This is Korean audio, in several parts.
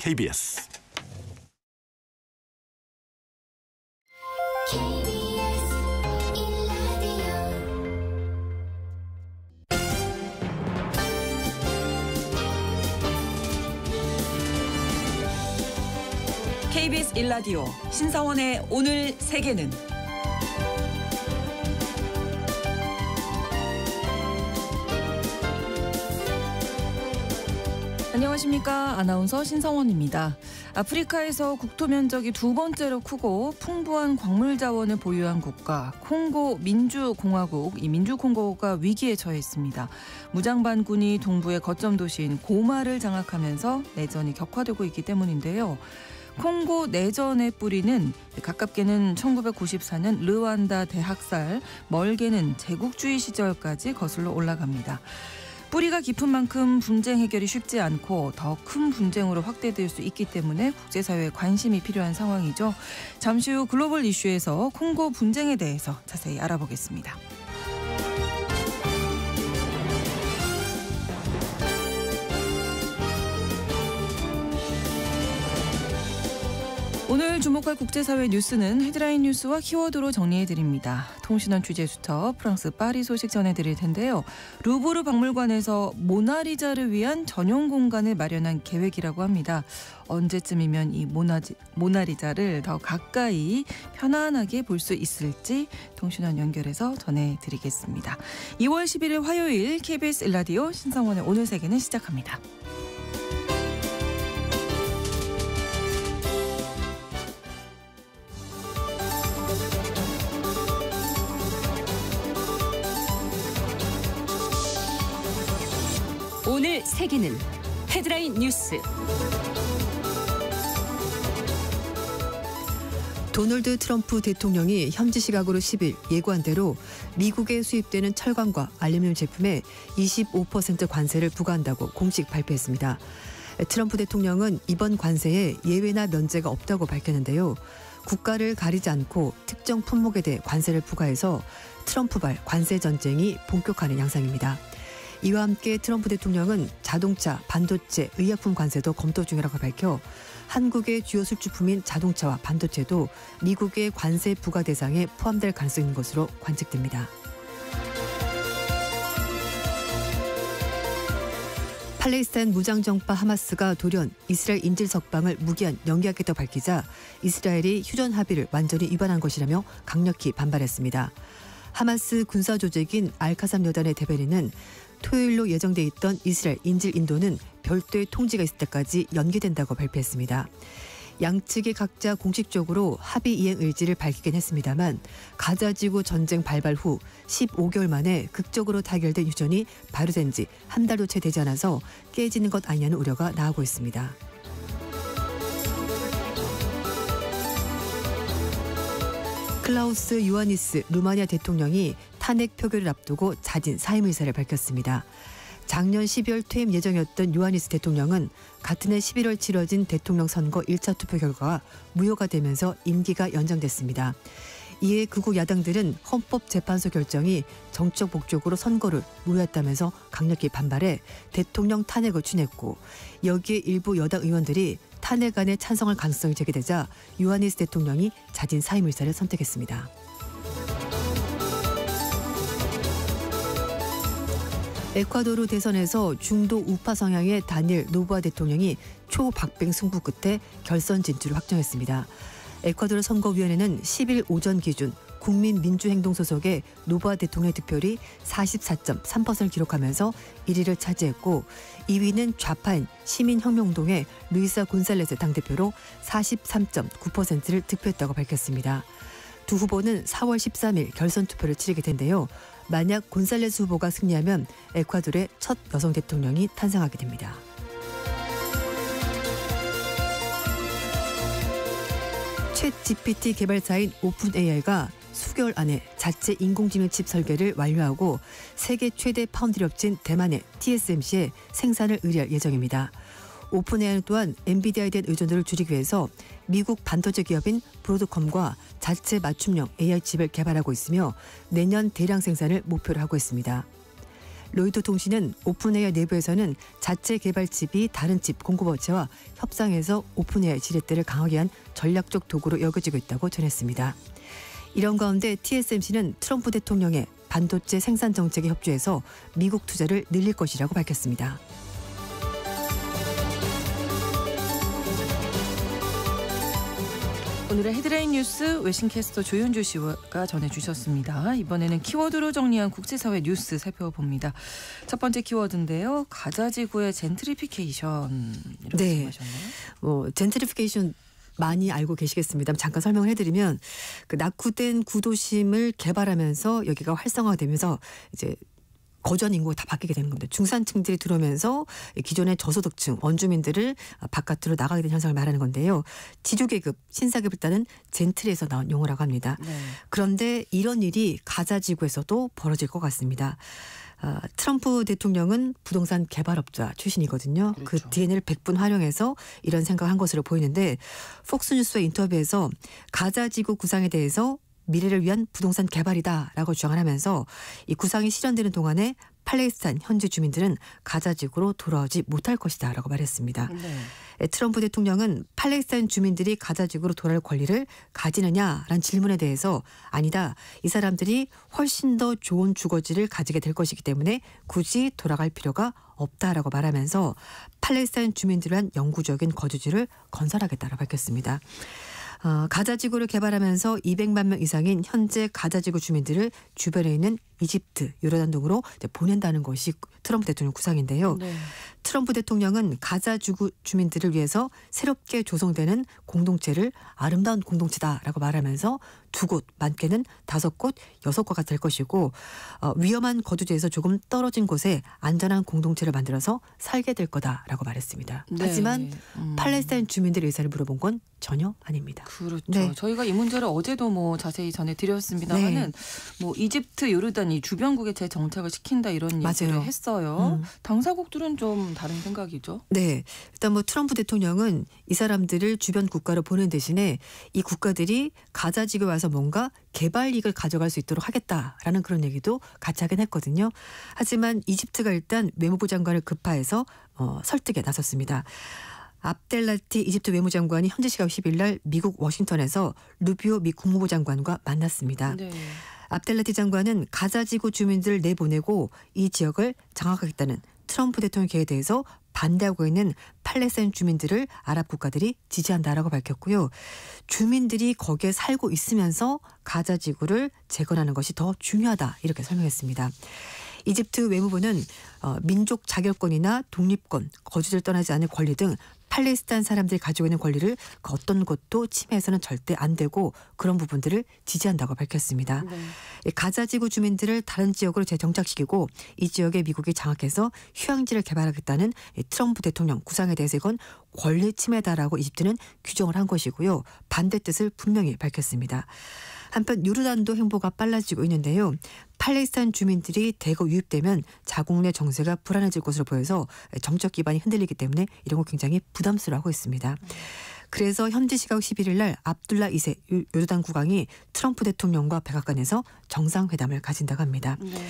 KBS KBS 1라디오 신사원의 오늘 세계는 안녕하십니까. 아나운서 신성원입니다. 아프리카에서 국토 면적이 두 번째로 크고 풍부한 광물 자원을 보유한 국가 콩고 민주공화국, 이 민주콩고가 위기에 처해 있습니다. 무장반군이 동부의 거점 도시인 고마를 장악하면서 내전이 격화되고 있기 때문인데요. 콩고 내전의 뿌리는 가깝게는 1994년 르완다 대학살, 멀게는 제국주의 시절까지 거슬러 올라갑니다. 뿌리가 깊은 만큼 분쟁 해결이 쉽지 않고 더 큰 분쟁으로 확대될 수 있기 때문에 국제사회에 관심이 필요한 상황이죠. 잠시 후 글로벌 이슈에서 콩고 분쟁에 대해서 자세히 알아보겠습니다. 오늘 주목할 국제사회 뉴스는 헤드라인 뉴스와 키워드로 정리해드립니다. 통신원 취재수첩 프랑스 파리 소식 전해드릴 텐데요. 루브르 박물관에서 모나리자를 위한 전용 공간을 마련한 계획이라고 합니다. 언제쯤이면 이 모나리자를 더 가까이 편안하게 볼 수 있을지 통신원 연결해서 전해드리겠습니다. 2월 11일 화요일 KBS 1라디오 신성원의 오늘 세계는 시작합니다. 오늘 세계는 헤드라인 뉴스. 도널드 트럼프 대통령이 현지 시각으로 10일 예고한 대로 미국에 수입되는 철강과 알루미늄 제품에 25% 관세를 부과한다고 공식 발표했습니다. 트럼프 대통령은 이번 관세에 예외나 면제가 없다고 밝혔는데요. 국가를 가리지 않고 특정 품목에 대해 관세를 부과해서 트럼프발 관세 전쟁이 본격화하는 양상입니다. 이와 함께 트럼프 대통령은 자동차, 반도체, 의약품 관세도 검토 중이라고 밝혀 한국의 주요 수출품인 자동차와 반도체도 미국의 관세 부과 대상에 포함될 가능성이 있는 것으로 관측됩니다. 팔레스타인 무장정파 하마스가 돌연 이스라엘 인질 석방을 무기한 연기하겠다고 밝히자 이스라엘이 휴전 합의를 완전히 위반한 것이라며 강력히 반발했습니다. 하마스 군사 조직인 알카삼 여단의 대변인은 토요일로 예정돼 있던 이스라엘 인질 인도는 별도의 통지가 있을 때까지 연기된다고 발표했습니다. 양측이 각자 공식적으로 합의 이행 의지를 밝히긴 했습니다만 가자지구 전쟁 발발 후 15개월 만에 극적으로 타결된 휴전이 발효된 지 한 달도 채 되지 않아서 깨지는 것 아니냐는 우려가 나오고 있습니다. 클라우스 요하니스 루마니아 대통령이 탄핵 표결을 앞두고 자진 사임 의사를 밝혔습니다. 작년 12월 퇴임 예정이었던 요하니스 대통령은 같은 해 11월 치러진 대통령 선거 1차 투표 결과가 무효가 되면서 임기가 연장됐습니다. 이에 극우 야당들은 헌법재판소 결정이 정적 목적으로 선거를 무효했다면서 강력히 반발해 대통령 탄핵을 추진했고, 여기에 일부 여당 의원들이 탄핵안에 찬성할 가능성이 제기되자 요하니스 대통령이 자진 사임 의사를 선택했습니다. 에콰도르 대선에서 중도 우파 성향의 다니엘 노보아 대통령이 초박빙 승부 끝에 결선 진출을 확정했습니다. 에콰도르 선거위원회는 10일 오전 기준 국민민주행동 소속의 노보아 대통령의 득표율이 44.3%를 기록하면서 1위를 차지했고, 2위는 좌파인 시민혁명운동의 루이사 곤살레스 당대표로 43.9%를 득표했다고 밝혔습니다. 두 후보는 4월 13일 결선 투표를 치르게 된데요. 만약 곤살레스 후보가 승리하면 에콰도르의 첫 여성 대통령이 탄생하게 됩니다. 챗 GPT 개발사인 오픈 AI가 수개월 안에 자체 인공지능 칩 설계를 완료하고 세계 최대 파운드리 업체인 대만의 TSMC에 생산을 의뢰할 예정입니다. 오픈 AI는 또한 엔비디아에 대한 의존도를 줄이기 위해서 미국 반도체 기업인 브로드컴과 자체 맞춤형 AI 칩을 개발하고 있으며 내년 대량 생산을 목표로 하고 있습니다. 로이터 통신은 오픈AI 내부에서는 자체 개발칩이 다른 칩 공급업체와 협상해서 오픈AI 지렛대를 강하게 한 전략적 도구로 여겨지고 있다고 전했습니다. 이런 가운데 TSMC는 트럼프 대통령의 반도체 생산 정책에 협조해서 미국 투자를 늘릴 것이라고 밝혔습니다. 오늘의 헤드라인 뉴스 외신캐스터 조윤주 씨가 전해주셨습니다. 이번에는 키워드로 정리한 국제사회 뉴스 살펴봅니다. 첫 번째 키워드인데요. 가자지구의 젠트리피케이션 이렇게 말씀하셨나요? 젠트리피케이션 많이 알고 계시겠습니다. 잠깐 설명을 해드리면 그 낙후된 구도심을 개발하면서 여기가 활성화되면서 이제 거주한 인구가 다 바뀌게 되는 겁니다. 중산층들이 들어오면서 기존의 저소득층 원주민들을 바깥으로 나가게 된 현상을 말하는 건데요. 지주계급, 신사계급을 따른 젠틀에서 나온 용어라고 합니다. 네. 그런데 이런 일이 가자지구에서도 벌어질 것 같습니다. 트럼프 대통령은 부동산 개발업자 출신이거든요. 그렇죠. 그 DNA를 100분 활용해서 이런 생각을 한 것으로 보이는데 폭스뉴스의 인터뷰에서 가자지구 구상에 대해서 미래를 위한 부동산 개발이다라고 주장을 하면서 이 구상이 실현되는 동안에 팔레스타인 현지 주민들은 가자지구로 돌아오지 못할 것이다라고 말했습니다. 네. 트럼프 대통령은 팔레스타인 주민들이 가자지구로 돌아올 권리를 가지느냐라는 질문에 대해서 아니다. 이 사람들이 훨씬 더 좋은 주거지를 가지게 될 것이기 때문에 굳이 돌아갈 필요가 없다라고 말하면서 팔레스타인 주민들을 위한 영구적인 거주지를 건설하겠다라고 밝혔습니다. 가자지구를 개발하면서 200만 명 이상인 현재 가자지구 주민들을 주변에 있는 이집트, 요르단 등으로 보낸다는 것이 트럼프 대통령 구상인데요. 네. 트럼프 대통령은 가자지구 주민들을 위해서 새롭게 조성되는 공동체를 아름다운 공동체다라고 말하면서 2곳, 많게는 5곳, 6곳가 될 것이고 위험한 거주지에서 조금 떨어진 곳에 안전한 공동체를 만들어서 살게 될 거다라고 말했습니다. 네. 하지만 팔레스타인 주민들의 의사를 물어본 건 전혀 아닙니다. 그렇죠. 네. 저희가 이 문제를 어제도 자세히 전해드렸습니다만은 네. 이집트, 요르단 이 주변국에 재정착을 시킨다 이런 얘기를 했어요. 당사국들은 좀 다른 생각이죠. 네, 일단 트럼프 대통령은 이 사람들을 주변 국가로 보낸 대신에 이 국가들이 가자지구에 와서 뭔가 개발 이익을 가져갈 수 있도록 하겠다라는 그런 얘기도 같이 하긴 했거든요. 하지만 이집트가 일단 외무부 장관을 급파해서 설득에 나섰습니다. 압델라티 이집트 외무장관이 현지 시각 10일 날 미국 워싱턴에서 루비오 미 국무부 장관과 만났습니다. 네. 압델라티 장관은 가자지구 주민들을 내보내고 이 지역을 장악하겠다는 트럼프 대통령 계획에 대해서 반대하고 있는 팔레스타인 주민들을 아랍 국가들이 지지한다라고 밝혔고요. 주민들이 거기에 살고 있으면서 가자지구를 재건하는 것이 더 중요하다 이렇게 설명했습니다. 이집트 외무부는 민족 자결권이나 독립권, 거주지를 떠나지 않을 권리 등 팔레스타인 사람들이 가지고 있는 권리를 그 어떤 것도 침해해서는 절대 안 되고 그런 부분들을 지지한다고 밝혔습니다. 네. 가자지구 주민들을 다른 지역으로 재정착시키고 이 지역에 미국이 장악해서 휴양지를 개발하겠다는 트럼프 대통령 구상에 대해서 이건 권리 침해다라고 이집트는 규정을 한 것이고요. 반대 뜻을 분명히 밝혔습니다. 한편 요르단도 행보가 빨라지고 있는데요. 팔레스타인 주민들이 대거 유입되면 자국 내 정세가 불안해질 것으로 보여서 정적 기반이 흔들리기 때문에 이런 거 굉장히 부담스러워하고 있습니다. 그래서 현지 시각 11일 날 압둘라 2세 요르단 국왕이 트럼프 대통령과 백악관에서 정상회담을 가진다고 합니다. 네.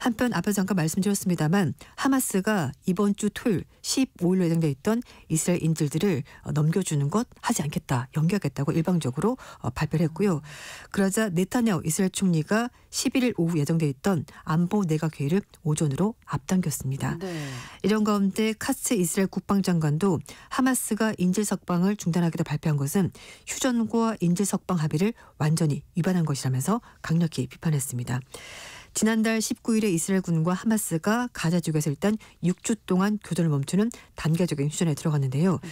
한편 앞에서 잠깐 말씀드렸습니다만 하마스가 이번 주 토요일 15일로 예정돼 있던 이스라엘 인질들을 넘겨주는 것 하지 않겠다, 연기하겠다고 일방적으로 발표를 했고요. 그러자 네타냐후 이스라엘 총리가 11일 오후 예정돼 있던 안보 내각 회의를 오전으로 앞당겼습니다. 네. 이런 가운데 카츠 이스라엘 국방장관도 하마스가 인질 석방을 중단하기로 발표한 것은 휴전과 인질 석방 합의를 완전히 위반한 것이라면서 강력히 비판했습니다. 지난달 19일에 이스라엘군과 하마스가 가자지구에서 일단 6주 동안 교전을 멈추는 단계적인 휴전에 들어갔는데요. 네.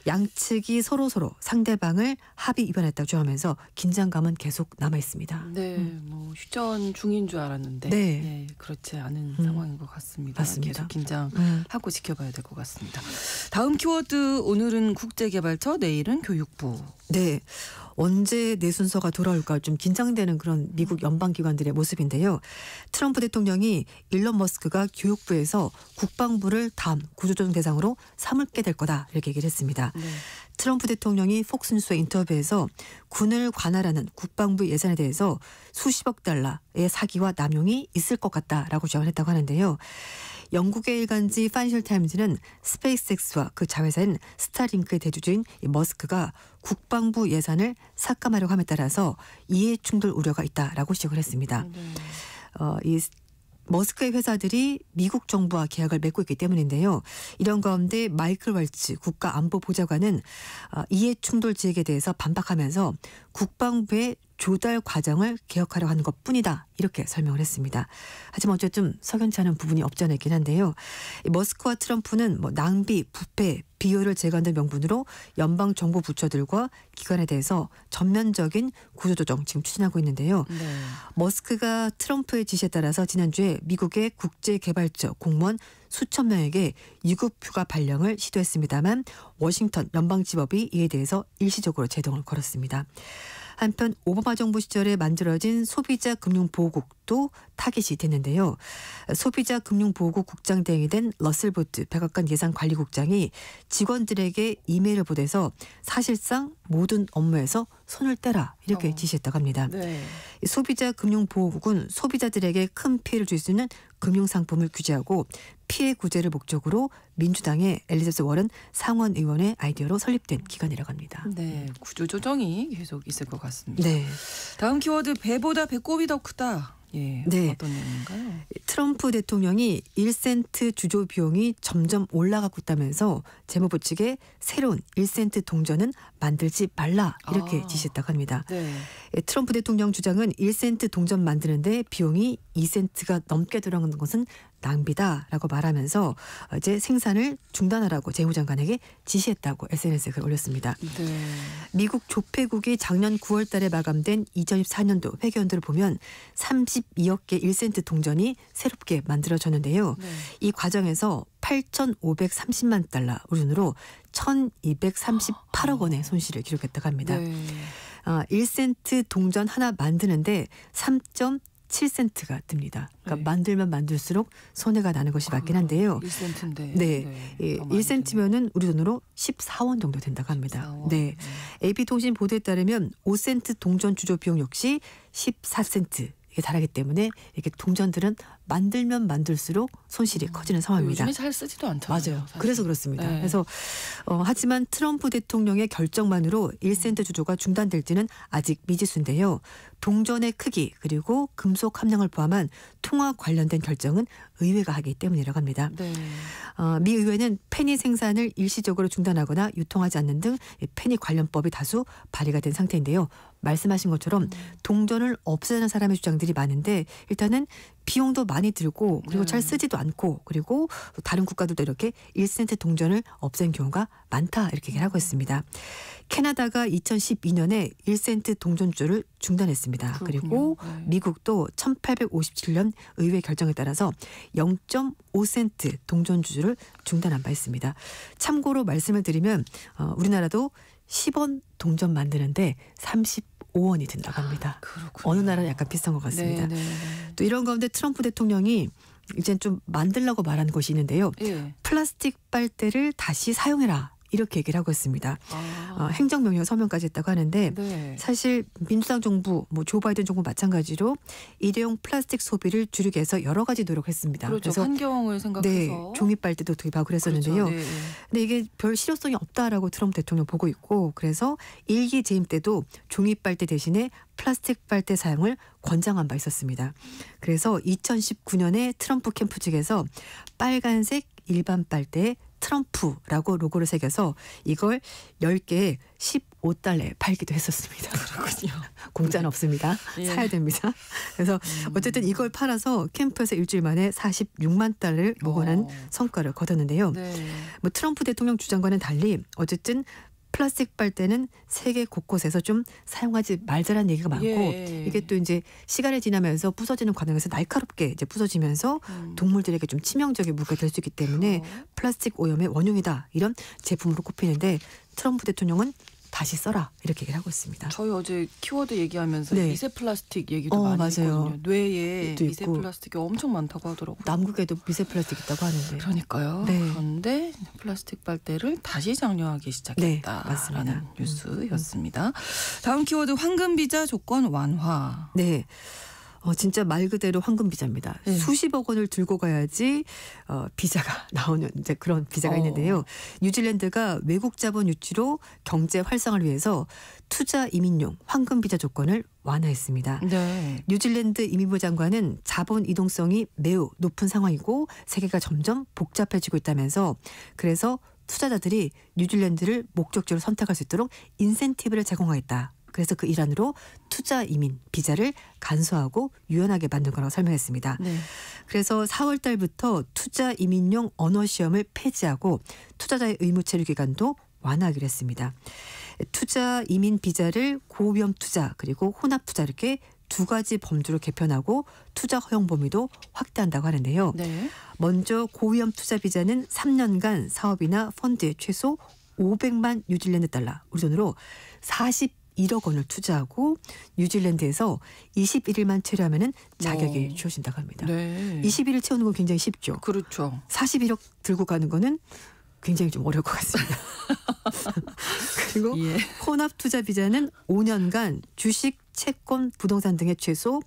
양측이 서로 상대방을 합의 위반했다고 주장하면서 긴장감은 계속 남아 있습니다. 네, 휴전 중인 줄 알았는데 네, 그렇지 않은 상황인 것 같습니다. 맞습니다. 계속 긴장하고 지켜봐야 될 것 같습니다. 다음 키워드 오늘은 국제개발처, 내일은 교육부. 네. 언제 내 순서가 돌아올까 좀 긴장되는 그런 미국 연방기관들의 모습인데요. 트럼프 대통령이 일론 머스크가 교육부에서 국방부를 다음 구조조정 대상으로 삼게 될 거다 이렇게 얘기를 했습니다. 네. 트럼프 대통령이 폭스뉴스와 인터뷰에서 군을 관할하는 국방부 예산에 대해서 수십억 달러의 사기와 남용이 있을 것 같다라고 주장을 했다고 하는데요. 영국의 일간지 파이낸셜 타임즈는 스페이스X와 그 자회사인 스타링크의 대주주인 머스크가 국방부 예산을 삭감하려고 함에 따라서 이해 충돌 우려가 있다라고 지적을 했습니다. 이 머스크의 회사들이 미국 정부와 계약을 맺고 있기 때문인데요. 이런 가운데 마이클 왈츠 국가안보보좌관은 이해 충돌 지역에 대해서 반박하면서 국방부의 조달 과정을 개혁하려고 하는 것뿐이다 이렇게 설명을 했습니다. 하지만 어쨌든 석연치 않은 부분이 없지 않아 있긴 한데요. 머스크와 트럼프는 낭비, 부패, 비효를 제거한다는 명분으로 연방 정부 부처들과 기관에 대해서 전면적인 구조조정 지금 추진하고 있는데요. 네. 머스크가 트럼프의 지시에 따라서 지난주에 미국의 국제개발처 공무원 수천 명에게 유급 휴가 발령을 시도했습니다만 워싱턴 연방지법이 이에 대해서 일시적으로 제동을 걸었습니다. 한편 오바마 정부 시절에 만들어진 소비자 금융보호국도 타깃이 됐는데요. 소비자 금융보호국 국장 대행이 된 러셀 보트 백악관 예산관리국장이 직원들에게 이메일을 보내서 사실상 모든 업무에서 손을 떼라 이렇게 지시했다고 합니다. 네. 소비자 금융보호국은 소비자들에게 큰 피해를 줄 수 있는 금융상품을 규제하고 피해 구제를 목적으로 민주당의 엘리자베스 워런 상원 의원의 아이디어로 설립된 기관이라고 합니다. 네, 구조조정이 계속 있을 것 같습니다. 네. 다음 키워드 배보다 배꼽이 더 크다. 예, 네. 어떤 내용인가요? 트럼프 대통령이 1센트 주조 비용이 점점 올라가고 있다면서 재무부 측에 새로운 1센트 동전은 만들지 말라 이렇게 지시했다고 합니다. 네. 트럼프 대통령 주장은 1센트 동전 만드는데 비용이 2센트가 넘게 들어가는 것은 낭비다라고 말하면서 이제 생산을 중단하라고 재무장관에게 지시했다고 SNS에 글 올렸습니다. 네. 미국 조폐국이 작년 9월 달에 마감된 2024년도 회계연도를 보면 32억 개 1센트 동전이 새롭게 만들어졌는데요. 네. 이 과정에서 8,530만 달러, 우리 돈으로 1,238억 원의 손실을 기록했다고 합니다. 네. 1센트 동전 하나 만드는데 3.7센트가 듭니다. 그러니까 네. 만들면 만들수록 손해가 나는 것이 맞긴 한데요. 1센트인데. 네, 1센트면은 우리 돈으로 14원 정도 된다고 합니다. 14원. 네, AP통신 보도에 따르면 5센트 동전 주조 비용 역시 14센트. 이게 다르기 때문에 이렇게 동전들은 만들면 만들수록 손실이 커지는 상황입니다. 요즘에 잘 쓰지도 않잖아요. 맞아요. 사실. 그래서 그렇습니다. 네. 그래서 하지만 트럼프 대통령의 결정만으로 1센트 주조가 중단될지는 아직 미지수인데요. 동전의 크기 그리고 금속 함량을 포함한 통화 관련된 결정은 의회가 하기 때문이라고 합니다. 네. 미 의회는 페니 생산을 일시적으로 중단하거나 유통하지 않는 등 페니 관련법이 다수 발의가 된 상태인데요. 말씀하신 것처럼 동전을 없애는 사람의 주장들이 많은데 일단은 비용도 많이 들고 그리고 잘 쓰지도 않고 그리고 다른 국가들도 이렇게 1센트 동전을 없앤 경우가 많다 이렇게 얘기를 하고 있습니다. 캐나다가 2012년에 1센트 동전주를 중단했습니다. 그렇군요. 그리고 네. 미국도 1857년 의회 결정에 따라서 0.5센트 동전주를 중단한 바 있습니다. 참고로 말씀을 드리면 우리나라도 10원 동전 만드는데 35원이 든다고 합니다. 그렇군요. 어느 나라는 약간 비슷한 것 같습니다. 네, 네, 또 이런 가운데 트럼프 대통령이 이제 좀 만들려고 말하는 것이 있는데요. 네. 플라스틱 빨대를 다시 사용해라. 이렇게 얘기를 하고 있습니다. 행정명령 서명까지 했다고 하는데 네. 사실 민주당 정부, 조 바이든 정부 마찬가지로 일회용 플라스틱 소비를 줄이기 위해서 여러 가지 노력을 했습니다. 그렇죠. 그래서 환경을 생각해서. 네, 종이 빨대도 도입하고 그랬었는데요. 그렇죠. 네, 네. 근데 이게 별 실효성이 없다라고 트럼프 대통령 보고 있고 그래서 일기 재임 때도 종이 빨대 대신에 플라스틱 빨대 사용을 권장한 바 있었습니다. 그래서 2019년에 트럼프 캠프 측에서 빨간색 일반 빨대에 트럼프라고 로고를 새겨서 이걸 10개에 15달러에 팔기도 했었습니다. 그렇군요. 공짜는 없습니다. 예. 사야 됩니다. 그래서 어쨌든 이걸 팔아서 캠프에서 일주일 만에 46만 달러를 모금한 성과를 거뒀는데요. 네. 트럼프 대통령 주장과는 달리 어쨌든 플라스틱 빨대는 세계 곳곳에서 좀 사용하지 말자라는 얘기가 많고 예. 이게 또 이제 시간이 지나면서 부서지는 과정에서 날카롭게 이제 부서지면서 동물들에게 좀 치명적인 무기가 될 수 있기 때문에 플라스틱 오염의 원흉이다 이런 제품으로 꼽히는데 트럼프 대통령은 다시 써라 이렇게 얘기를 하고 있습니다. 저희 어제 키워드 얘기하면서 네. 미세 플라스틱 얘기도 많이 맞아요. 했거든요. 뇌에 또 미세 있고. 플라스틱이 엄청 많다고 하더라고요. 남극에도 미세 플라스틱 있다고 하는데. 그러니까요. 네. 그런데 플라스틱 빨대를 다시 장려하기 시작했다라는 네, 맞습니다. 뉴스였습니다. 다음 키워드 황금 비자 조건 완화. 네. 진짜 말 그대로 황금 비자입니다. 네. 수십억 원을 들고 가야지 비자가 나오는 이제 그런 비자가 있는데요. 뉴질랜드가 외국 자본 유치로 경제 활성화를 위해서 투자 이민용 황금 비자 조건을 완화했습니다. 네. 뉴질랜드 이민부 장관은 자본 이동성이 매우 높은 상황이고 세계가 점점 복잡해지고 있다면서 그래서 투자자들이 뉴질랜드를 목적지로 선택할 수 있도록 인센티브를 제공하겠다. 그래서 그 일환으로 투자 이민 비자를 간소하고 유연하게 만든 거라고 설명했습니다. 네. 그래서 4월 달부터 투자 이민용 언어 시험을 폐지하고 투자자의 의무 체류 기간도 완화하기로 했습니다. 투자 이민 비자를 고위험 투자 그리고 혼합 투자 이렇게 두 가지 범주로 개편하고 투자 허용 범위도 확대한다고 하는데요. 네. 먼저 고위험 투자 비자는 3년간 사업이나 펀드에 최소 500만 뉴질랜드 달러 우리 돈으로 41억 원을 투자하고 뉴질랜드에서 21일만 체류하면 자격이 주어진다고 합니다. 네. 21일 채우는 건 굉장히 쉽죠. 그렇죠. 41억 들고 가는 거는 굉장히 좀 어려울 것 같습니다. 그리고 예. 혼합 투자 비자는 5년간 주식, 채권, 부동산 등의 최소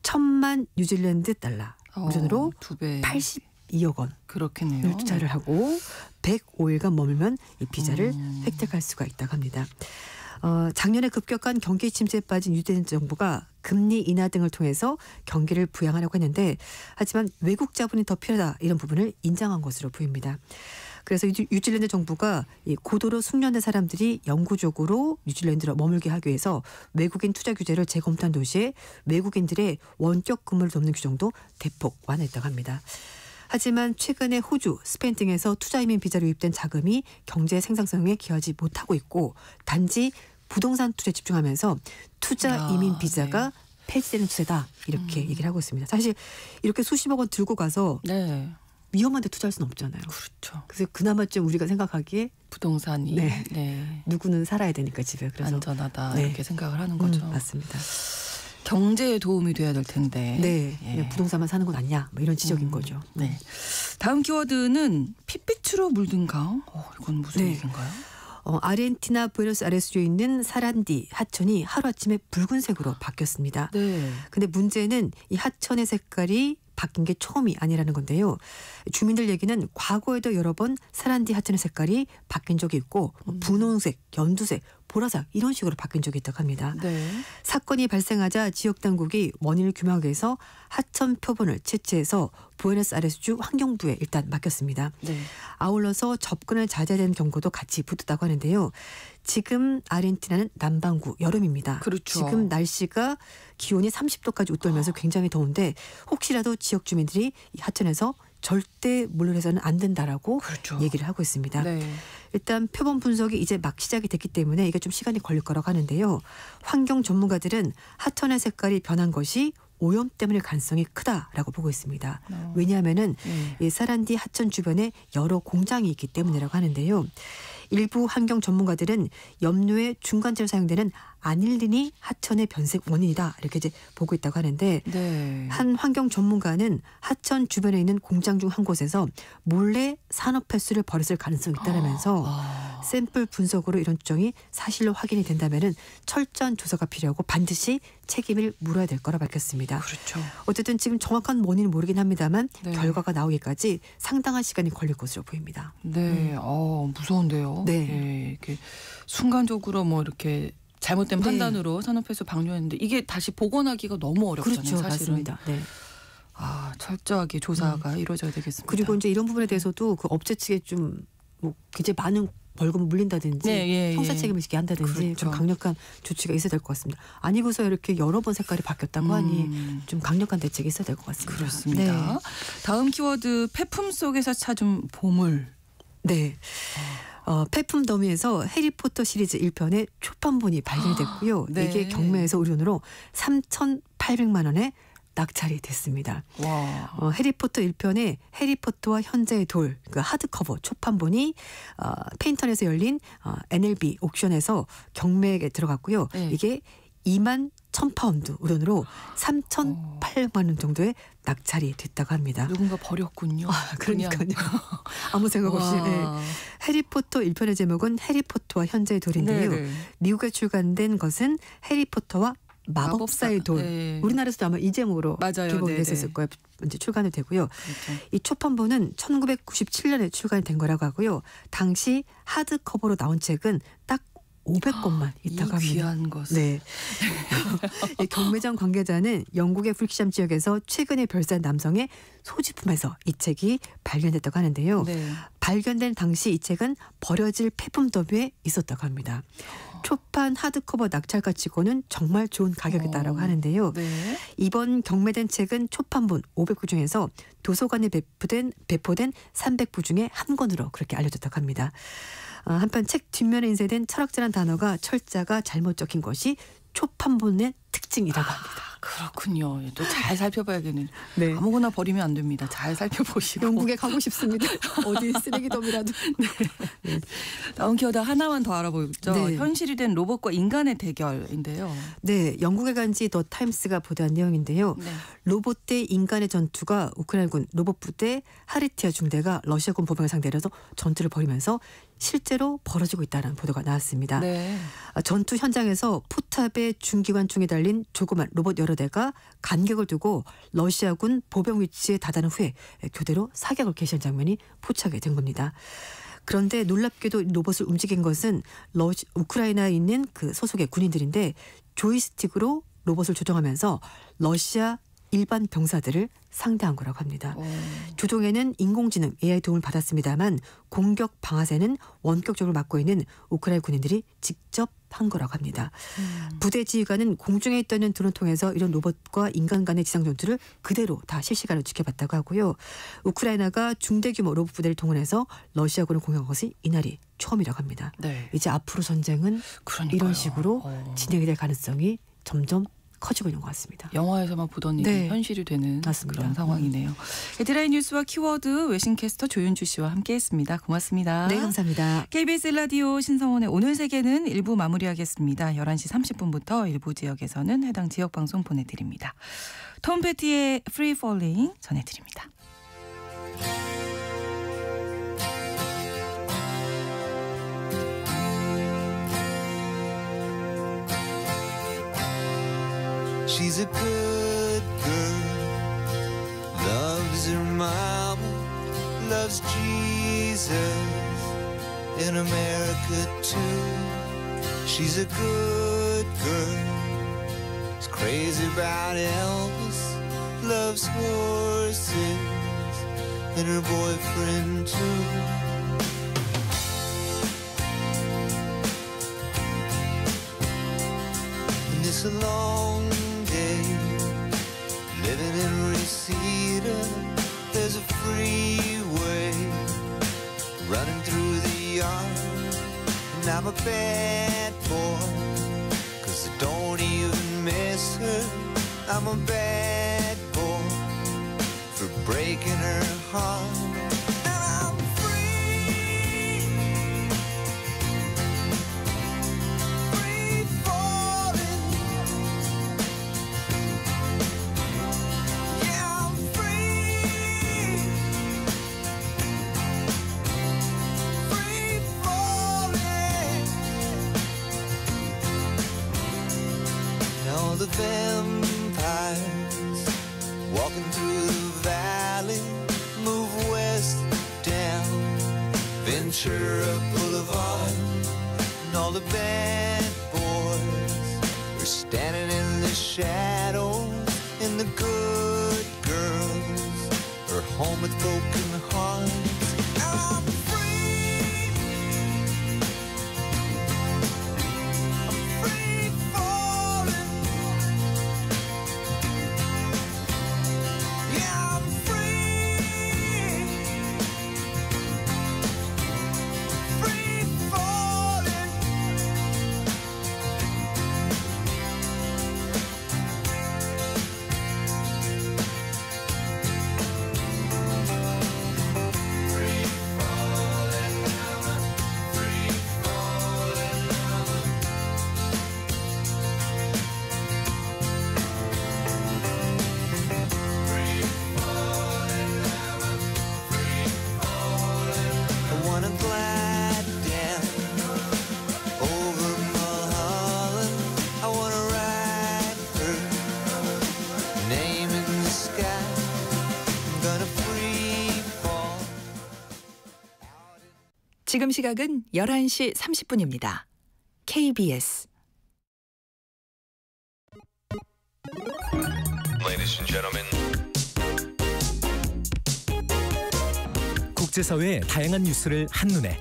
1,000만 뉴질랜드 달러 우리 돈으로 2배. 82억 원을 그렇겠네요. 투자를 하고 105일간 머물면 이 비자를 획득할 수가 있다고 합니다. 작년에 급격한 경기 침체에 빠진 뉴질랜드 정부가 금리 인하 등을 통해서 경기를 부양하려고 했는데 하지만 외국 자본이 더 필요하다 이런 부분을 인정한 것으로 보입니다. 그래서 뉴질랜드 정부가 이 고도로 숙련된 사람들이 영구적으로 뉴질랜드로 머물게 하기 위해서 외국인 투자 규제를 재검토한 도시에 외국인들의 원격 근무를 돕는 규정도 대폭 완화했다고 합니다. 하지만 최근에 호주, 스페인 등에서 투자 이민 비자로 유입된 자금이 경제 생산성에 기여하지 못하고 있고 단지 부동산 투자에 집중하면서 투자 이민 비자가 폐지되는 추세다 이렇게 얘기를 하고 있습니다. 사실 이렇게 수십억 원 들고 가서 네. 위험한 데 투자할 수는 없잖아요. 그렇죠. 그래서 그나마 좀 우리가 생각하기에 부동산이 네. 네. 누구는 살아야 되니까 집에 그래서 안전하다 네. 이렇게 생각을 하는 거죠. 맞습니다. 경제에 도움이 돼야 될 텐데. 네, 예. 그냥 부동산만 사는 건 아니냐 뭐 이런 지적인 거죠. 네. 다음 키워드는 핏빛으로 물든 강. 이건 무슨 네. 얘기인가요? 아르헨티나 부에노스아이레스주에 있는 사란디 하천이 하루아침에 붉은색으로 바뀌었습니다. 네. 근데 문제는 이 하천의 색깔이 바뀐 게 처음이 아니라는 건데요. 주민들 얘기는 과거에도 여러 번 사란디 하천의 색깔이 바뀐 적이 있고 분홍색, 연두색, 보라색 이런 식으로 바뀐 적이 있다고 합니다. 네. 사건이 발생하자 지역 당국이 원인을 규명하기 위해서 하천 표본을 채취해서 부에노스아이레스주 환경부에 일단 맡겼습니다. 네. 아울러서 접근을 자제해야 되는 경고도 같이 붙었다고 하는데요. 지금 아르헨티나는 남반구 여름입니다. 그렇죠. 지금 날씨가 기온이 30도까지 웃돌면서 굉장히 더운데 혹시라도 지역 주민들이 이 하천에서 절대 물놀이해서는 안 된다라고 그렇죠. 얘기를 하고 있습니다. 네. 일단 표본 분석이 이제 막 시작이 됐기 때문에 이게 좀 시간이 걸릴 거라고 하는데요. 환경 전문가들은 하천의 색깔이 변한 것이 오염 때문일 가능성이 크다라고 보고 있습니다. 왜냐하면은 이 사란디 하천 주변에 여러 공장이 있기 때문이라고 하는데요. 일부 환경 전문가들은 염료의 중간재로 사용되는 아닐린이 하천의 변색 원인이다 이렇게 이제 보고 있다고 하는데 네. 한 환경 전문가는 하천 주변에 있는 공장 중 한 곳에서 몰래 산업 폐수를 버렸을 가능성이 있다면서 샘플 분석으로 이런 추정이 사실로 확인이 된다면은 철저한 조사가 필요하고 반드시 책임을 물어야 될 거라 밝혔습니다. 그렇죠. 어쨌든 지금 정확한 원인은 모르긴 합니다만 네. 결과가 나오기까지 상당한 시간이 걸릴 것으로 보입니다. 네. 무서운데요. 네. 예, 이렇게 순간적으로 뭐 이렇게 잘못된 네. 판단으로 산업폐수 방류했는데 이게 다시 복원하기가 너무 어렵잖아요. 그렇죠. 사실은. 맞습니다. 네. 철저하게 조사가 이루어져야 되겠습니다. 그리고 이제 이런 부분에 대해서도 그 업체 측에 좀 뭐 굉장히 많은 벌금을 물린다든지 네, 형사 책임을 지게 한다든지 그렇죠. 좀 강력한 조치가 있어야 될 것 같습니다. 아니고서 이렇게 여러 번 색깔이 바뀌었다고 하니 좀 강력한 대책이 있어야 될 것 같습니다. 그렇습니다. 네. 다음 키워드 폐품 속에서 찾은 보물. 네. 폐품 더미에서 해리포터 시리즈 1편의 초판본이 발견이 됐고요. 네. 이게 경매에서 우리 돈으로 3,800만 원에 낙찰이 됐습니다. 와. 해리포터 1편의 해리포터와 현자의 돌 그 하드커버 초판본이 페인턴에서 열린 NLB 옥션에서 경매에 들어갔고요. 네. 이게 2만 1,000파운드 우론으로 3,008만 원 정도의 낙찰이 됐다고 합니다. 누군가 버렸군요. 그러니까요. 그냥. 아무 생각 없이. 와. 네. 해리포터 1편의 제목은 해리포터와 현자의 돌인데요. 네네. 미국에 출간된 것은 해리포터와 마법사의 돌. 네. 우리나라에서도 아마 이 제목으로 맞아요. 개봉이 네네. 됐었을 거예요. 이제 출간이 되고요. 그렇죠. 이 초판본은 1997년에 출간이 된 거라고 하고요. 당시 하드커버로 나온 책은 딱 500권만 있다고 이 합니다. 귀한 것을. 네. 이 경매장 관계자는 영국의 브릭시암 지역에서 최근에 별세한 남성의 소지품에서 이 책이 발견됐다고 하는데요. 네. 발견된 당시 이 책은 버려질 폐품 더미에 있었다고 합니다. 초판 하드커버 낙찰가 치고는 정말 좋은 가격이다라고 하는데요. 네. 이번 경매된 책은 초판본 500부 중에서 도서관에 배포된 300부 중에 한 권으로 그렇게 알려졌다고 합니다. 한편 책 뒷면에 인쇄된 철학자란 단어가 철자가 잘못 적힌 것이 초판본의 특징이라고 합니다. 그렇군요. 또 잘 살펴봐야겠네요. 네. 아무거나 버리면 안 됩니다. 잘 살펴보시고. 영국에 가고 싶습니다. 어디 쓰레기더미라도. 다음 키워드 하나만 더 알아보죠. 네. 현실이 된 로봇과 인간의 대결인데요. 네, 영국에 간지 더 타임스가 보도한 내용인데요. 네. 로봇 대 인간의 전투가 우크라이나군 로봇 부대 하르티아 중대가 러시아군 보병을 상대로 해서 전투를 벌이면서 실제로 벌어지고 있다는 보도가 나왔습니다. 네. 전투 현장에서 포탑에 중기관총에 달린 조그만 로봇 여러 대가 간격을 두고 러시아군 보병 위치에 다다른 후에 교대로 사격을 개시한 장면이 포착이 된 겁니다. 그런데 놀랍게도 로봇을 움직인 것은 우크라이나에 있는 그 소속의 군인들인데 조이스틱으로 로봇을 조정하면서 러시아 일반 병사들을 상대한 거라고 합니다. 조종에는 인공지능 AI 도움을 받았습니다만 공격 방아쇠는 원격적으로 맡고 있는 우크라이나 군인들이 직접 한 거라고 합니다. 부대 지휘관은 공중에 있던 드론을 통해서 이런 로봇과 인간 간의 지상 전투를 그대로 다 실시간으로 지켜봤다고 하고요. 우크라이나가 중대 규모 로봇 부대를 동원해서 러시아군을 공격한 것이 이날이 처음이라고 합니다. 네. 이제 앞으로 전쟁은 그러니까요. 이런 식으로 진행이 될 가능성이 점점 커지고 있는 것 같습니다. 영화에서만 보던 일이 네. 현실이 되는 맞습니다. 그런 상황이네요. 헤드라인 뉴스와 키워드 외신캐스터 조윤주 씨와 함께했습니다. 고맙습니다. 네, 감사합니다. KBS 라디오 신성원의 오늘 세계는 1부 마무리하겠습니다. 11시 30분부터 일부 지역에서는 해당 지역 방송 보내드립니다. 톰 패티의 Free Falling 전해드립니다. She's a good girl, loves her mama, loves Jesus, in America too. She's a good girl, is crazy about Elvis, loves horses, and her boyfriend too. And it's a long day living in Reseda. There's a freeway running through the yard, and I'm a bad boy, 'cause I don't even miss her. I'm a bad boy for breaking her heart. And I'm free, free falling. Yeah, I'm free, free falling. Now the vampires walking through the valley move west down Ventura Boulevard, and all the bad boys are standing in the shadows, and the good girls are home with broken hearts. I'm free, I'm free falling. Yeah, I'm free, free falling. 지금 시각은 11시 30분입니다. KBS Ladies and gentlemen. 국제사회의 다양한 뉴스를 한눈에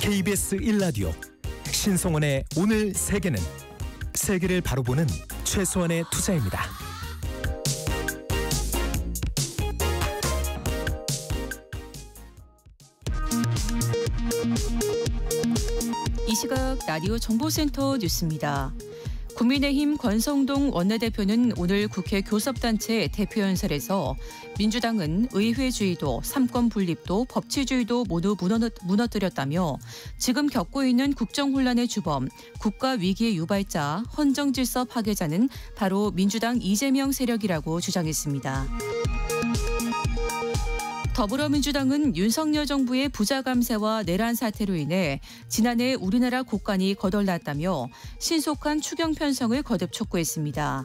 KBS 1라디오 신성원의 오늘 세계는 세계를 바로 보는 최소한의 투자입니다. 이 시각 라디오 정보센터 뉴스입니다. 국민의힘 권성동 원내대표는 오늘 국회 교섭단체 대표연설에서 민주당은 의회주의도 삼권 분립도 법치주의도 모두 무너뜨렸다며 지금 겪고 있는 국정혼란의 주범, 국가위기의 유발자, 헌정질서 파괴자는 바로 민주당 이재명 세력이라고 주장했습니다. 더불어민주당은 윤석열 정부의 부자 감세와 내란 사태로 인해 지난해 우리나라 국간이 거덜났다며 신속한 추경 편성을 거듭 촉구했습니다.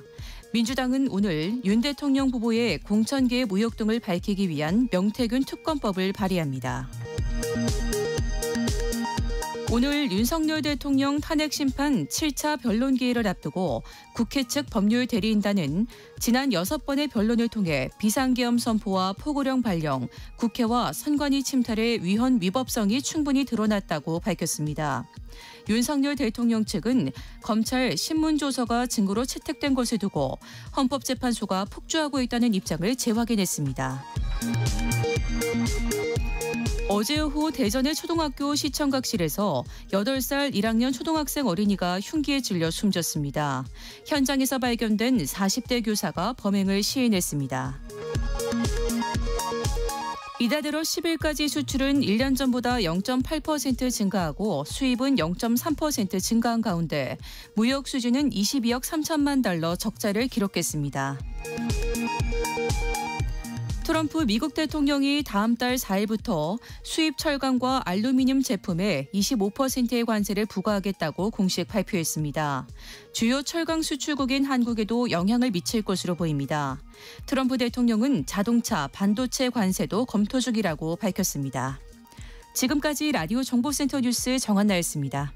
민주당은 오늘 윤 대통령 후보의 공천계획 의혹 등을 밝히기 위한 명태균 특검법을 발의합니다. 오늘 윤석열 대통령 탄핵 심판 7차 변론 기일을 앞두고 국회 측 법률 대리인단은 지난 6번의 변론을 통해 비상계엄 선포와 포고령 발령, 국회와 선관위 침탈의 위헌 위법성이 충분히 드러났다고 밝혔습니다. 윤석열 대통령 측은 검찰 신문조서가 증거로 채택된 것을 두고 헌법재판소가 폭주하고 있다는 입장을 재확인했습니다. 어제 오후 대전의 초등학교 시청각실에서 8살 1학년 초등학생 어린이가 흉기에 찔려 숨졌습니다. 현장에서 발견된 40대 교사가 범행을 시인했습니다. 이달 들어 10일까지 수출은 1년 전보다 0.8% 증가하고 수입은 0.3% 증가한 가운데 무역 수지는 22억 3천만 달러 적자를 기록했습니다. 트럼프 미국 대통령이 다음 달 4일부터 수입 철강과 알루미늄 제품에 25%의 관세를 부과하겠다고 공식 발표했습니다. 주요 철강 수출국인 한국에도 영향을 미칠 것으로 보입니다. 트럼프 대통령은 자동차, 반도체 관세도 검토 중이라고 밝혔습니다. 지금까지 라디오 정보센터 뉴스 정한나였습니다.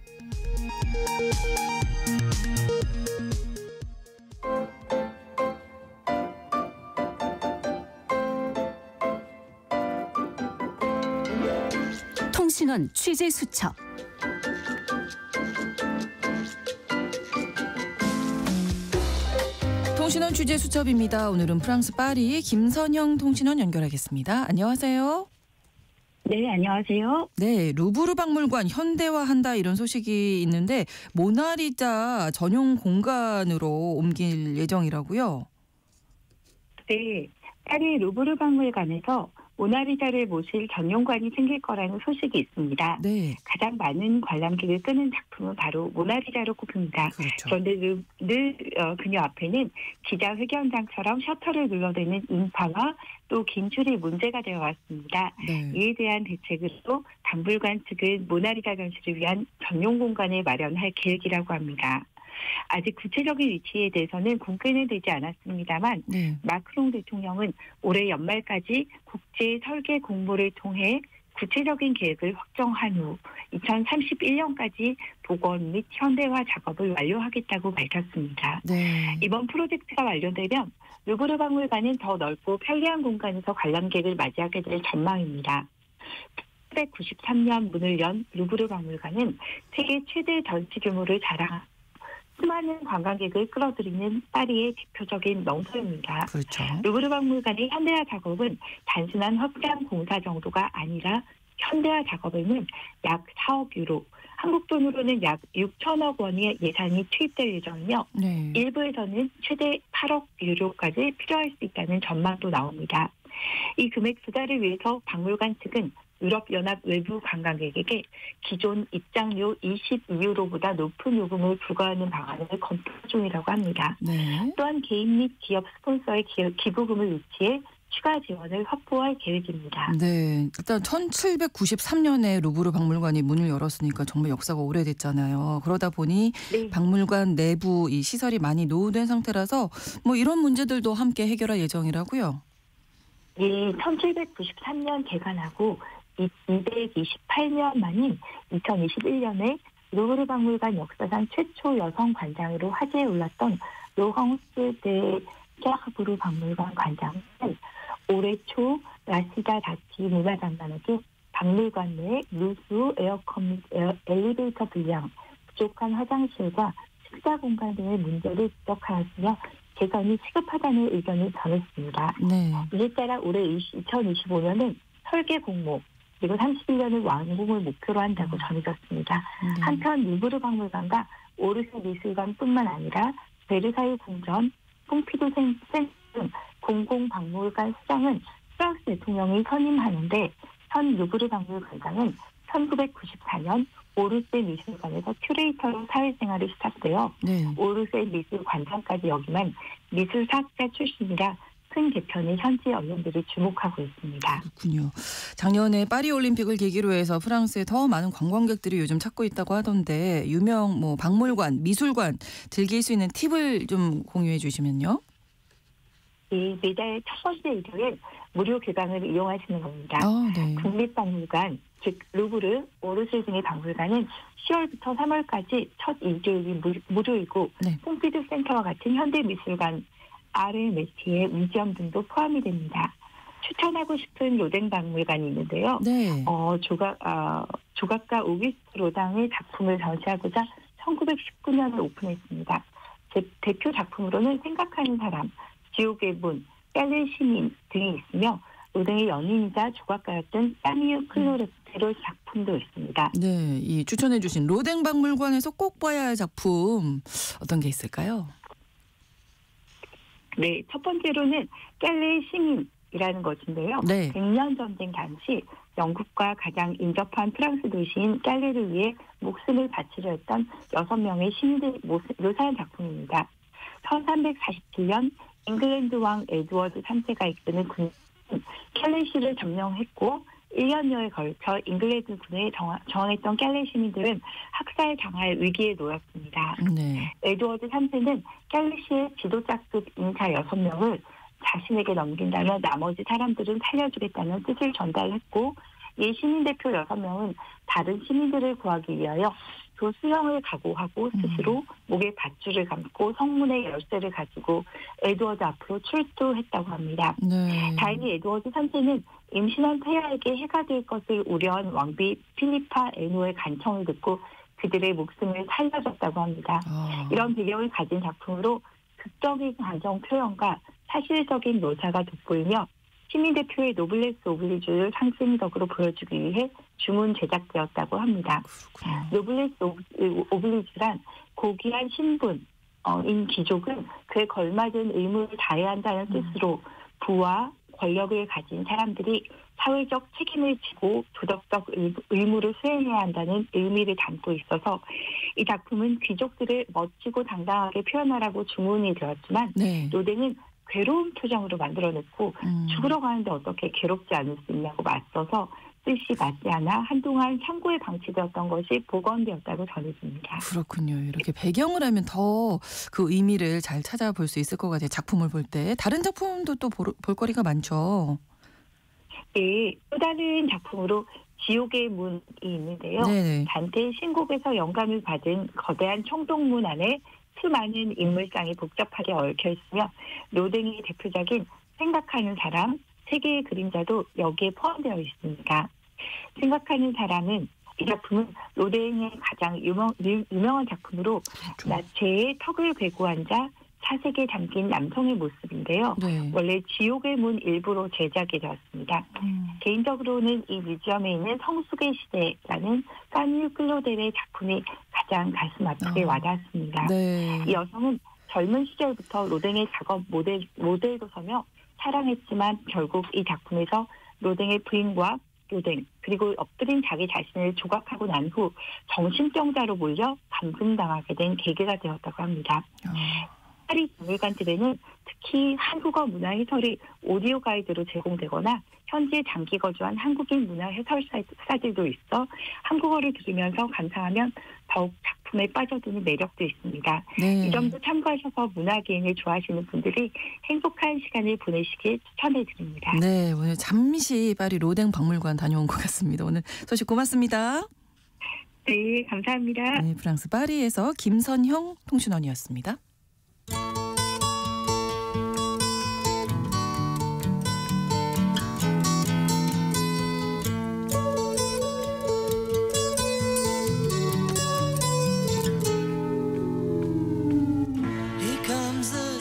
통신원 취재 수첩. 통신원 취재 수첩입니다. 오늘은 프랑스 파리 김선형 통신원 연결하겠습니다. 안녕하세요. 네, 안녕하세요. 네, 루브르 박물관 현대화한다 이런 소식이 있는데 모나리자 전용 공간으로 옮길 예정이라고요? 네, 파리 루브르 박물관에서 모나리자를 모실 전용관이 생길 거라는 소식이 있습니다. 네. 가장 많은 관람객을 끄는 작품은 바로 모나리자로 꼽힙니다. 그렇죠. 그런데 늘 그녀 앞에는 기자회견장처럼 셔터를 눌러대는 인파와 또 긴 줄이 문제가 되어 왔습니다. 네. 이에 대한 대책으로 박물관 측은 모나리자 전시를 위한 전용 공간을 마련할 계획이라고 합니다. 아직 구체적인 위치에 대해서는 공개는 되지 않았습니다만 네. 마크롱 대통령은 올해 연말까지 국제 설계 공모를 통해 구체적인 계획을 확정한 후 2031년까지 복원 및 현대화 작업을 완료하겠다고 밝혔습니다. 네. 이번 프로젝트가 완료되면 루브르 박물관은 더 넓고 편리한 공간에서 관람객을 맞이하게 될 전망입니다. 1993년 문을 연 루브르 박물관은 세계 최대 전시 규모를 자랑하고 수많은 관광객을 끌어들이는 파리의 대표적인 명소입니다. 그렇죠. 루브르 박물관의 현대화 작업은 단순한 확장 공사 정도가 아니라 현대화 작업에는 약 4억 유로, 한국 돈으로는 약 6천억 원의 예산이 투입될 예정이며 네. 일부에서는 최대 8억 유로까지 필요할 수 있다는 전망도 나옵니다. 이 금액 투자를 위해서 박물관 측은 유럽연합 외부 관광객에게 기존 입장료 22유로보다 높은 요금을 부과하는 방안을 검토 중이라고 합니다. 네. 또한 개인 및 기업 스폰서의 기부금을 유치해 추가 지원을 확보할 계획입니다. 네, 일단 1793년에 루브르 박물관이 문을 열었으니까 정말 역사가 오래됐잖아요. 그러다 보니 네. 박물관 내부 이 시설이 많이 노후된 상태라서 뭐 이런 문제들도 함께 해결할 예정이라고요. 예, 1793년 개관하고 228년 만인 2021년에 루브르 박물관 역사상 최초 여성 관장으로 화제에 올랐던 로헝스 데 샤브르 박물관 관장은 올해 초 라시다 다치 문화장관에게 박물관 내 누수, 엘리베이터 분량, 부족한 화장실과 식사 공간 등의 문제를 지적하였으며 개선이 시급하다는 의견을 전했습니다. 네. 이에 따라 올해 2025년은 설계 공모 그리고 31년을 완공을 목표로 한다고 전해졌습니다. 네. 한편 루브르 박물관과 오르세 미술관뿐만 아니라 베르사유 궁전, 퐁피두 센터 등 공공박물관 수장은 프랑스 대통령이 선임하는데 현 루브르 박물관장은 1994년 오르세 미술관에서 큐레이터로 사회생활을 시작되어 네. 오르세 미술관장까지 역임한 미술사학자 출신이라 큰 개편에 현지 언론들이 주목하고 있습니다. 그렇군요. 작년에 파리 올림픽을 계기로 해서 프랑스에 더 많은 관광객들이 요즘 찾고 있다고 하던데 유명 박물관, 미술관 즐길 수 있는 팁을 좀 공유해 주시면요. 매달 첫 번째 일요일 무료 개방을 이용하시는 겁니다. 네. 국립박물관, 즉 루브르, 오르세 등의 박물관은 10월부터 3월까지 첫 일주일이 무료이고 네. 퐁피두 센터와 같은 현대미술관, 아르메티의 뮤지엄 등도 포함이 됩니다. 추천하고 싶은 로댕 박물관이 있는데요. 네. 조각가 오기스트 로당의 작품을 전시하고자 1919년에 오픈했습니다. 대표 작품으로는 생각하는 사람, 지옥의 문, 깔릴 시민 등이 있으며 로댕의 연인이자 조각가였던 사미유 클로레트로 작품도 있습니다. 네, 이 추천해 주신 로댕 박물관에서 꼭 봐야 할 작품 어떤 게 있을까요? 네, 첫 번째로는 깔릴 시민이라는 것인데요. 네. 100년 전쟁 당시 영국과 가장 인접한 프랑스 도시인 깔레를 위해 목숨을 바치려 했던 6명의 시민들을 묘사한 작품입니다. 1347년 잉글랜드 왕 에드워드 3세가 이끄는 군은 캘레시를 점령했고 1년여에 걸쳐 잉글랜드 군에 저항했던 캘레 시민들은 학살당할 위기에 놓였습니다. 네. 에드워드 3세는 캘레시의 지도자급 인사 6명을 자신에게 넘긴다면 나머지 사람들은 살려주겠다는 뜻을 전달했고 이 시민대표 6명은 다른 시민들을 구하기 위하여 교수형을 각오하고 스스로 목에 밧줄을 감고 성문의 열쇠를 가지고 에드워드 앞으로 출두했다고 합니다. 네. 다행히 에드워드 3세는 임신한 폐하에게 해가 될 것을 우려한 왕비 필리파 에노의 간청을 듣고 그들의 목숨을 살려줬다고 합니다. 이런 배경을 가진 작품으로 극적인 감정 표현과 사실적인 묘사가 돋보이며 시민대표의 노블레스 오블리주를 상징적으로 보여주기 위해 주문 제작되었다고 합니다. 그렇군요. 노블레스 오블리주란 고귀한 신분인 귀족은 그에 걸맞은 의무를 다해야 한다는 뜻으로 부와 권력을 가진 사람들이 사회적 책임을 지고 도덕적 의무를 수행해야 한다는 의미를 담고 있어서 이 작품은 귀족들을 멋지고 당당하게 표현하라고 주문이 되었지만 네. 로댕은 괴로운 표정으로 만들어냈고 죽으러 가는데 어떻게 괴롭지 않을 수 있냐고 맞서서 뜻이 맞지 않아 한동안 창고에 방치되었던 것이 복원되었다고 전해집니다. 그렇군요. 이렇게 배경을 하면 더 그 의미를 잘 찾아볼 수 있을 것 같아요. 작품을 볼 때. 다른 작품도 또 볼거리가 많죠. 네, 또 다른 작품으로 지옥의 문이 있는데요. 네네. 단테의 신곡에서 영감을 받은 거대한 청동문 안에 수많은 인물상이 복잡하게 얽혀 있으며 로댕의 대표작인 생각하는 사람, 세계의 그림자도 여기에 포함되어 있습니다. 생각하는 사람은 이 작품은 로댕의 가장 유명한 작품으로 그렇죠. 나체의 턱을 괴고 앉아 사색에 담긴 남성의 모습인데요. 네. 원래 지옥의 문 일부로 제작이 되었습니다. 개인적으로는 이 뮤지엄에 있는 성숙의 시대라는 까뮤 클로델의 작품이 가장 가슴 아프게 와닿았습니다. 네. 이 여성은 젊은 시절부터 로댕의 작업 모델도 서며 사랑했지만 결국 이 작품에서 로댕의 부인과 로댕 그리고 엎드린 자기 자신을 조각하고 난 후 정신병자로 몰려 감금당하게 된 계기가 되었다고 합니다. 파리 박물관들에는 특히 한국어 문화 해설이 오디오 가이드로 제공되거나 현지에 장기 거주한 한국인 문화 해설사들도 있어 한국어를 들으면서 감상하면 더욱 작품에 빠져드는 매력도 있습니다. 네. 이 점도 참고하셔서 문화기행을 좋아하시는 분들이 행복한 시간을 보내시길 추천해드립니다. 네, 오늘 잠시 파리 로댕 박물관 다녀온 것 같습니다. 오늘 소식 고맙습니다. 네, 감사합니다. 네, 프랑스 파리에서 김선형 통신원이었습니다.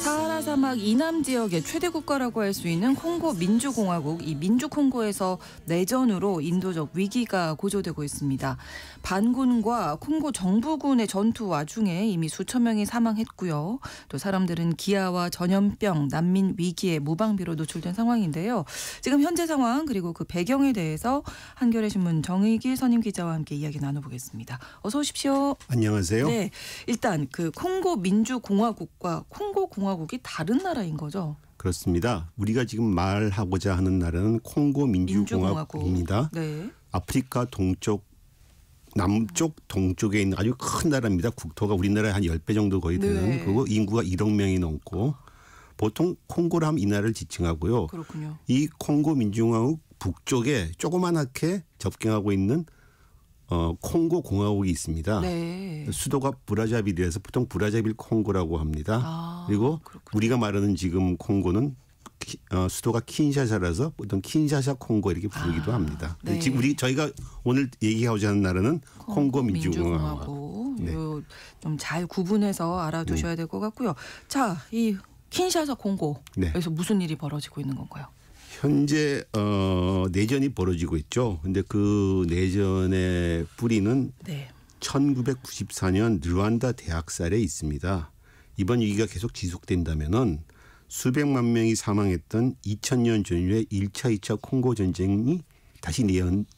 사하라 사막 이남 지역의 최대 국가라고 할 수 있는 콩고 민주공화국, 이 민주콩고에서 내전으로 인도적 위기가 고조되고 있습니다. 반군과 콩고 정부군의 전투 와중에 이미 수천 명이 사망했고요. 또 사람들은 기아와 전염병, 난민 위기에 무방비로 노출된 상황인데요. 지금 현재 상황 그리고 그 배경에 대해서 한겨레 신문 정의길 선임 기자와 함께 이야기 나눠보겠습니다. 어서 오십시오. 안녕하세요. 네, 일단 그 콩고 민주공화국과 콩고 공화국이 다른 나라인 거죠. 그렇습니다. 우리가 지금 말하고자 하는 나라는 콩고 민주공화국입니다. 네. 아프리카 남쪽 동쪽에 있는 아주 큰 나라입니다. 국토가 우리나라의 한 10배 정도 거의 되는. 네. 그리고 인구가 1억 명이 넘고 보통 콩고를 하면 이 나라를 지칭하고요. 그렇군요. 이 콩고 민주공화국 북쪽에 조그만하게 접경하고 있는 콩고 공화국이 있습니다. 네. 수도가 브라자빌이라서 보통 브라자빌 콩고라고 합니다. 아, 그리고 그렇군요. 우리가 말하는 지금 콩고는 수도가 킨샤사라서 보통 킨샤사 콩고 이렇게 부르기도 합니다. 네. 지금 저희가 오늘 얘기하고자 하는 나라는 콩고 민주공화국. 네. 좀 잘 구분해서 알아두셔야 될 것 같고요. 자, 이 킨샤사 콩고에서 네. 무슨 일이 벌어지고 있는 건가요? 현재 내전이 벌어지고 있죠. 근데 그 내전의 뿌리는 네. 1994년 르완다 대학살에 있습니다. 이번 위기가 계속 지속된다면은 수백만 명이 사망했던 2000년 전후의 1차, 2차 콩고 전쟁이 다시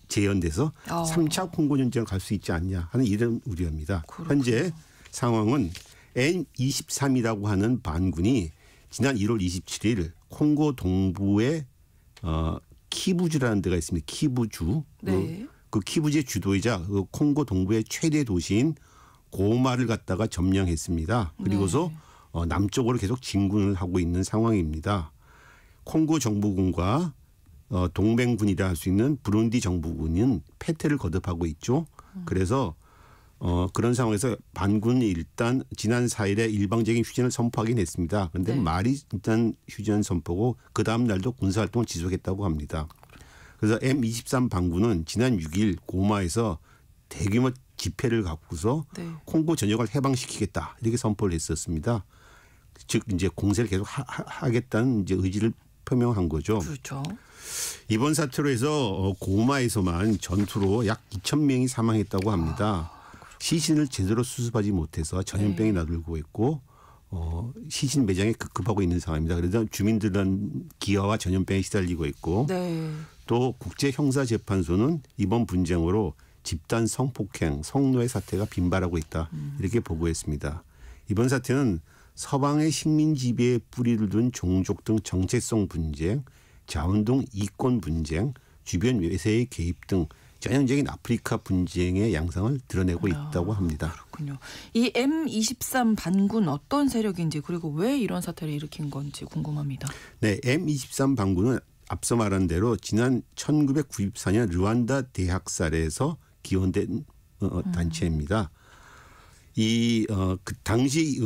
재연돼서 3차 콩고 전쟁을 갈 수 있지 않냐 하는 이런 우려입니다. 그렇군요. 현재 상황은 M23이라고 하는 반군이 지난 1월 27일 콩고 동부의 키부주라는 데가 있습니다. 키부주. 네. 그 키부주의 주도이자 그 콩고 동부의 최대 도시인 고마를 갖다가 점령했습니다. 그리고서 남쪽으로 계속 진군을 하고 있는 상황입니다. 콩고 정부군과 동맹군이라 할 수 있는 부룬디 정부군은 패퇴를 거듭하고 있죠. 그래서 그런 상황에서 반군이 일단 지난 4일에 일방적인 휴전을 선포하긴 했습니다. 그런데 네. 말이 일단 휴전 선포고 그 다음 날도 군사활동을 지속했다고 합니다. 그래서 M23 반군은 지난 6일 고마에서 대규모 집회를 갖고서 네. 콩고 전역을 해방시키겠다 이렇게 선포를 했었습니다. 즉 이제 공세를 계속 하겠다는 이제 의지를 표명한 거죠. 그렇죠. 이번 사태로 해서 고마에서만 전투로 약 2,000명이 사망했다고 합니다. 시신을 제대로 수습하지 못해서 전염병이 나돌고 있고 시신 매장에 급급하고 있는 상황입니다. 그래서 주민들은 기아와 전염병에 시달리고 있고 네. 또 국제형사재판소는 이번 분쟁으로 집단 성폭행, 성노예 사태가 빈발하고 있다 이렇게 보고했습니다. 이번 사태는 서방의 식민 지배에 뿌리를 둔 종족 등 정체성 분쟁, 자원동 이권 분쟁, 주변 외세의 개입 등 전형적인 아프리카 분쟁의 양상을 드러내고 있다고 합니다. 그렇군요. 이 M23 반군 어떤 세력인지 그리고 왜 이런 사태를 일으킨 건지 궁금합니다. 네, M23 반군은 앞서 말한 대로 지난 1994년 르완다 대학살에서 기원된 단체입니다. 그 당시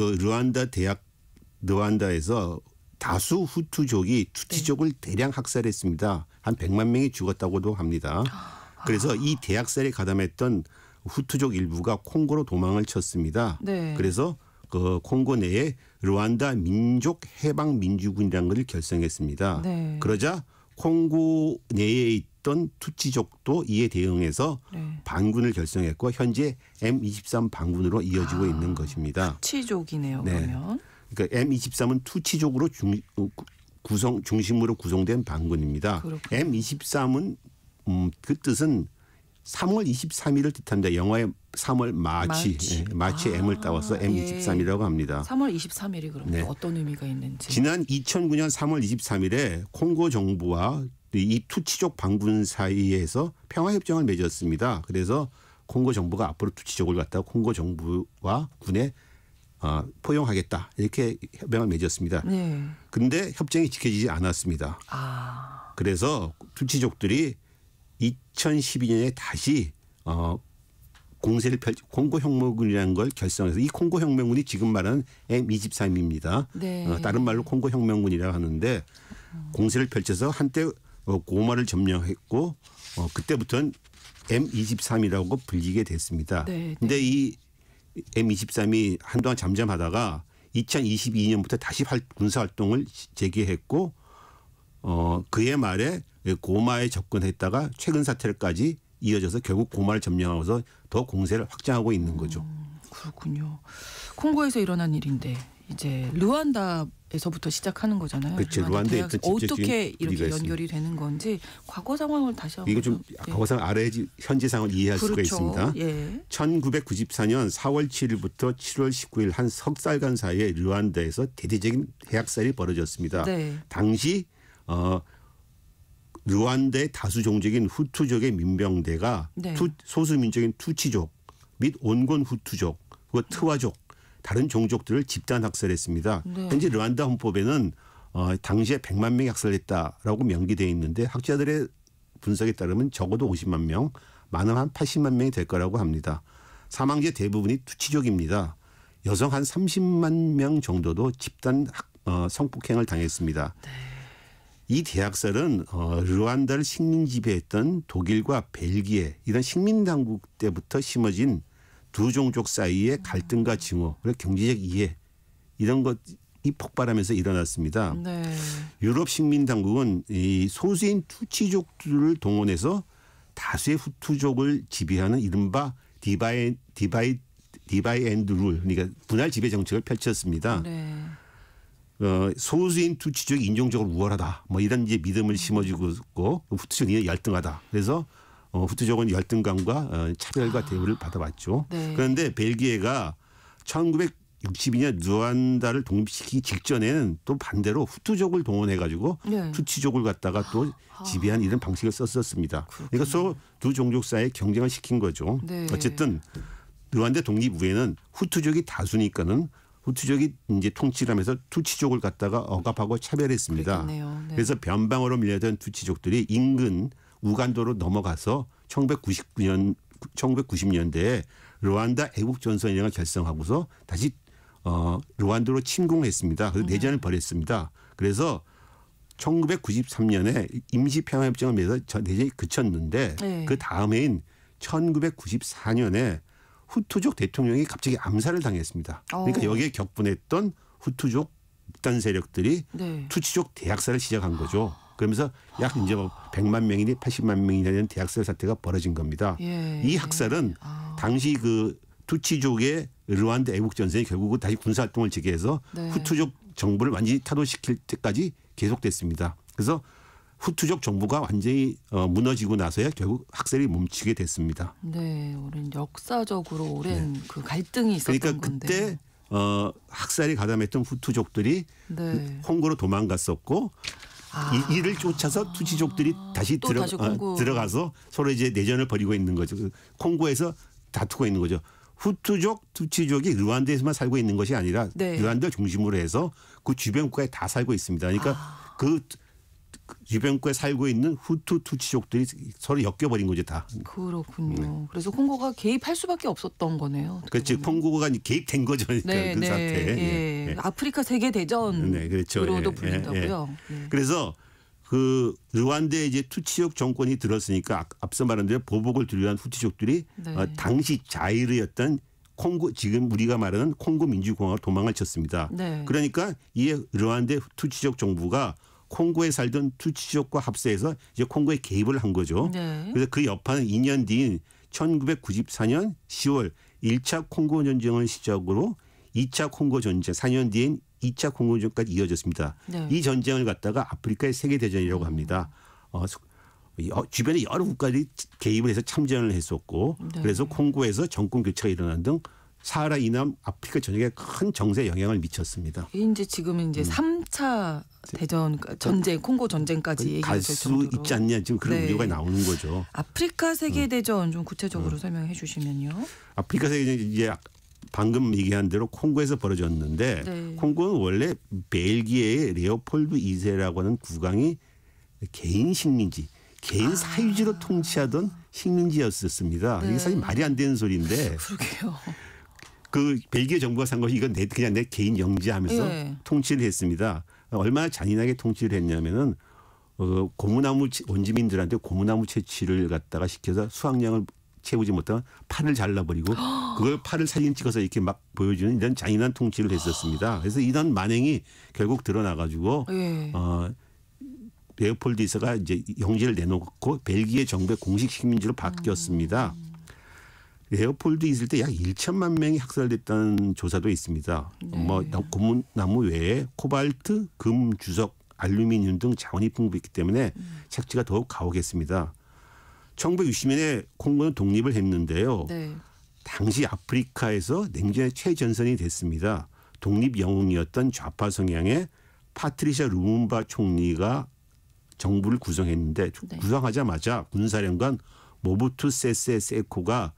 르완다에서 다수 후투족이 투치족을 대량 학살했습니다. 한 100만 명이 죽었다고도 합니다. 그래서 이 대학살에 가담했던 후투족 일부가 콩고로 도망을 쳤습니다. 네. 그래서 그 콩고 내에 르완다 민족 해방 민주군이라는 것을 결성했습니다. 네. 그러자 콩고 내에 있던 투치족도 이에 대응해서 네. 반군을 결성했고 현재 M23 반군으로 이어지고 있는 것입니다. 투치족이네요. 네. 그러면. 그러니까 M23은 투치족으로 중심으로 구성된 반군입니다. 그렇군요. M23은 그 뜻은 3월 23일을 뜻한다. 영어의 3월 마치, 마치 M을 따와서 M23이라고 합니다. 3월 23일이 그럼 네. 어떤 의미가 있는지. 지난 2009년 3월 23일에 콩고 정부와 이 투치족 반군 사이에서 평화협정을 맺었습니다. 그래서 콩고 정부가 앞으로 투치족을 갖다가 콩고 정부와 군에 포용하겠다 이렇게 협정을 맺었습니다. 네. 그런데 협정이 지켜지지 않았습니다. 그래서 투치족들이 2012년에 다시 공세를 콩고 혁명군이라는 걸 결성해서 이 콩고 혁명군이 지금 말하는 M23입니다. 네. 다른 말로 콩고 혁명군이라고 하는데 공세를 펼쳐서 한때 고마를 점령했고 그때부터는 M23이라고 불리게 됐습니다. 그런데 이 M23이 한동안 잠잠하다가 2022년부터 다시 군사활동을 재개했고 그해 말에 고마에 접근했다가 최근 사태까지 이어져서 결국 고마를 점령하면서 더 공세를 확장하고 있는 거죠. 그렇군요. 콩고에서 일어난 일인데 이제 르완다에서부터 시작하는 거잖아요. 그렇죠. 르완다에 어떻게 이렇게 연결이 되는 건지 과거 상황을 다시 한번. 이거 좀 과거 상황 알아야지 현재 상황을 이해할 그렇죠. 수가 있습니다. 예. 1994년 4월 7일부터 7월 19일 한 석 달간 사이에 르완다에서 대대적인 대학살이 벌어졌습니다. 네. 당시 르완다의 다수 종족인 후투족의 민병대가 네. 소수 민족인 투치족 및 온건 후투족 그리고 트와족 다른 종족들을 집단 학살했습니다. 네. 현재 르완다 헌법에는 당시에 100만 명이 학살했다라고 명기되어 있는데 학자들의 분석에 따르면 적어도 50만 명, 많으면 한 80만 명이 될 거라고 합니다. 사망자 대부분이 투치족입니다. 여성 한 30만 명 정도도 집단 성폭행을 당했습니다. 네. 이 대학살은 르완다를 식민 지배했던 독일과 벨기에 이런 식민 당국 때부터 심어진 두 종족 사이의 갈등과 증오, 그리고 경제적 이해 이런 것이 폭발하면서 일어났습니다. 네. 유럽 식민 당국은 이 소수인 투치족들을 동원해서 다수의 후투족을 지배하는 이른바 디바이 앤드 룰, 그러니까 분할 지배 정책을 펼쳤습니다. 네. 소수인 투치족이 인종적으로 우월하다, 뭐 이런 이제 믿음을 심어주고 있고 후투족이 열등하다. 그래서 후투족은 열등감과 차별과 대우를 받아왔죠. 네. 그런데 벨기에가 1962년 르완다를 독립시키기 직전에는 또 반대로 후투족을 동원해가지고 네. 투치족을 갖다가 또 지배한 이런 방식을 썼었습니다. 그러니까 두 종족 사이에 경쟁을 시킨 거죠. 네. 어쨌든 르완다 독립 후에는 후투족이 다수니까는 후투족이 이제 통치를 하면서 투치족을 갖다가 억압하고 차별했습니다. 그렇겠네요. 네. 그래서 변방으로 밀려던 투치족들이 인근 우간도로 넘어가서 1990년대에 르완다 애국전선이라는 걸 결성하고서 다시 르완다로 침공을 했습니다. 그래서 내전을 벌였습니다. 그래서 1993년에 임시평화협정을 맺어서 내전이 그쳤는데 네. 그 다음 해인 1994년에 후투족 대통령이 갑자기 암살을 당했습니다. 그러니까 여기에 격분했던 후투족 극단 세력들이 네. 투치족 대학살을 시작한 거죠. 그러면서 약 이제 100만 명이니 80만 명이 되는 대학살 사태가 벌어진 겁니다. 예. 이 학살은 당시 그 투치족의 르완다 애국 전선이 결국은 다시 군사 활동을 재개해서 네. 후투족 정부를 완전히 타도시킬 때까지 계속됐습니다. 그래서 후투족 정부가 완전히 무너지고 나서야 결국 학살이 멈추게 됐습니다. 네, 오랜 역사적으로 오랜 그 갈등이 있었던 그러니까 건데. 그때 학살이 가담했던 후투족들이 네. 콩고로 도망갔었고 이를 쫓아서 투치족들이 다시 다시 콩고. 들어가서 서로 이제 내전을 벌이고 있는 거죠. 콩고에서 다투고 있는 거죠. 후투족, 투치족이 르완다에서만 살고 있는 것이 아니라 네. 르완다를 중심으로 해서 그 주변 국가에 다 살고 있습니다. 그러니까 그 주변 국가에 살고 있는 후투, 투치족들이 서로 엮여버린 거죠, 다. 그렇군요. 그래서 콩고가 개입할 수밖에 없었던 거네요. 그렇지. 콩고가 개입된 거죠. 그러니까 네, 그 네. 사태에. 예. 예. 아프리카 세계 대전으로도 네, 그렇죠. 불린다고요. 예. 그래서 그 르완다에 이제 투치족 정권이 들었으니까 앞서 말한 대로 보복을 두려워한 후투족들이 네. 당시 자이르였던 콩고 지금 우리가 말하는 콩고 민주공화국으로 도망을 쳤습니다. 네. 그러니까 이에 르완다 투치족 정부가 콩고에 살던 투치족과 합세해서 이제 콩고에 개입을 한 거죠. 네. 그래서 그 여파는 2년 뒤인 1994년 10월 1차 콩고 전쟁을 시작으로 2차 콩고 전쟁, 4년 뒤인 2차 콩고 전쟁까지 이어졌습니다. 네. 이 전쟁을 갖다가 아프리카의 세계 대전이라고 합니다. 주변에 여러 국가들이 개입을 해서 참전을 했었고 네. 그래서 콩고에서 정권 교체가 일어난 등 사하라 이남 아프리카 전역에 큰 정세에 영향을 미쳤습니다. 이제 지금은 이제 3차 대전 전쟁 콩고 전쟁까지 얘기가 갈 될 수 정도로 있지 않냐 지금 그런 네. 우려가 나오는 거죠. 아프리카 세계 대전 좀 구체적으로 설명해 주시면요. 아프리카 세계 이제 방금 얘기한 대로 콩고에서 벌어졌는데 네. 콩고는 원래 벨기에의 레오폴드 2세라고 하는 국왕이 개인 식민지, 개인 사유지로 통치하던 식민지였었습니다. 네. 이게 사실 말이 안 되는 소리인데 그러게요. 그 벨기에 정부가 산 것이 이건 그냥 내 개인 영지하면서 네. 통치를 했습니다. 얼마나 잔인하게 통치를 했냐면은 고무나무 원주민들한테 고무나무 채취를 갖다가 시켜서 수확량을 채우지 못하면 팔을 잘라버리고 그걸 팔을 사진 찍어서 이렇게 막 보여주는 이런 잔인한 통치를 했었습니다. 그래서 이런 만행이 결국 드러나가지고 예. 레오폴드 2세가 이제 영지를 내놓고 벨기에 정부의 공식 식민지로 바뀌었습니다. 레오폴드 있을 때 약 1천만 명이 학살됐다는 조사도 있습니다. 네. 고무나무 외에 코발트, 금, 주석, 알루미늄 등 자원이 풍부했기 때문에 착취가 더욱 가혹했습니다. 1960년에 콩고는 독립을 했는데요. 네. 당시 아프리카에서 냉전의 최전선이 됐습니다. 독립 영웅이었던 좌파 성향의 파트리샤 루문바 총리가 정부를 구성했는데 네. 구성하자마자 군사령관 모부투 세세 세코가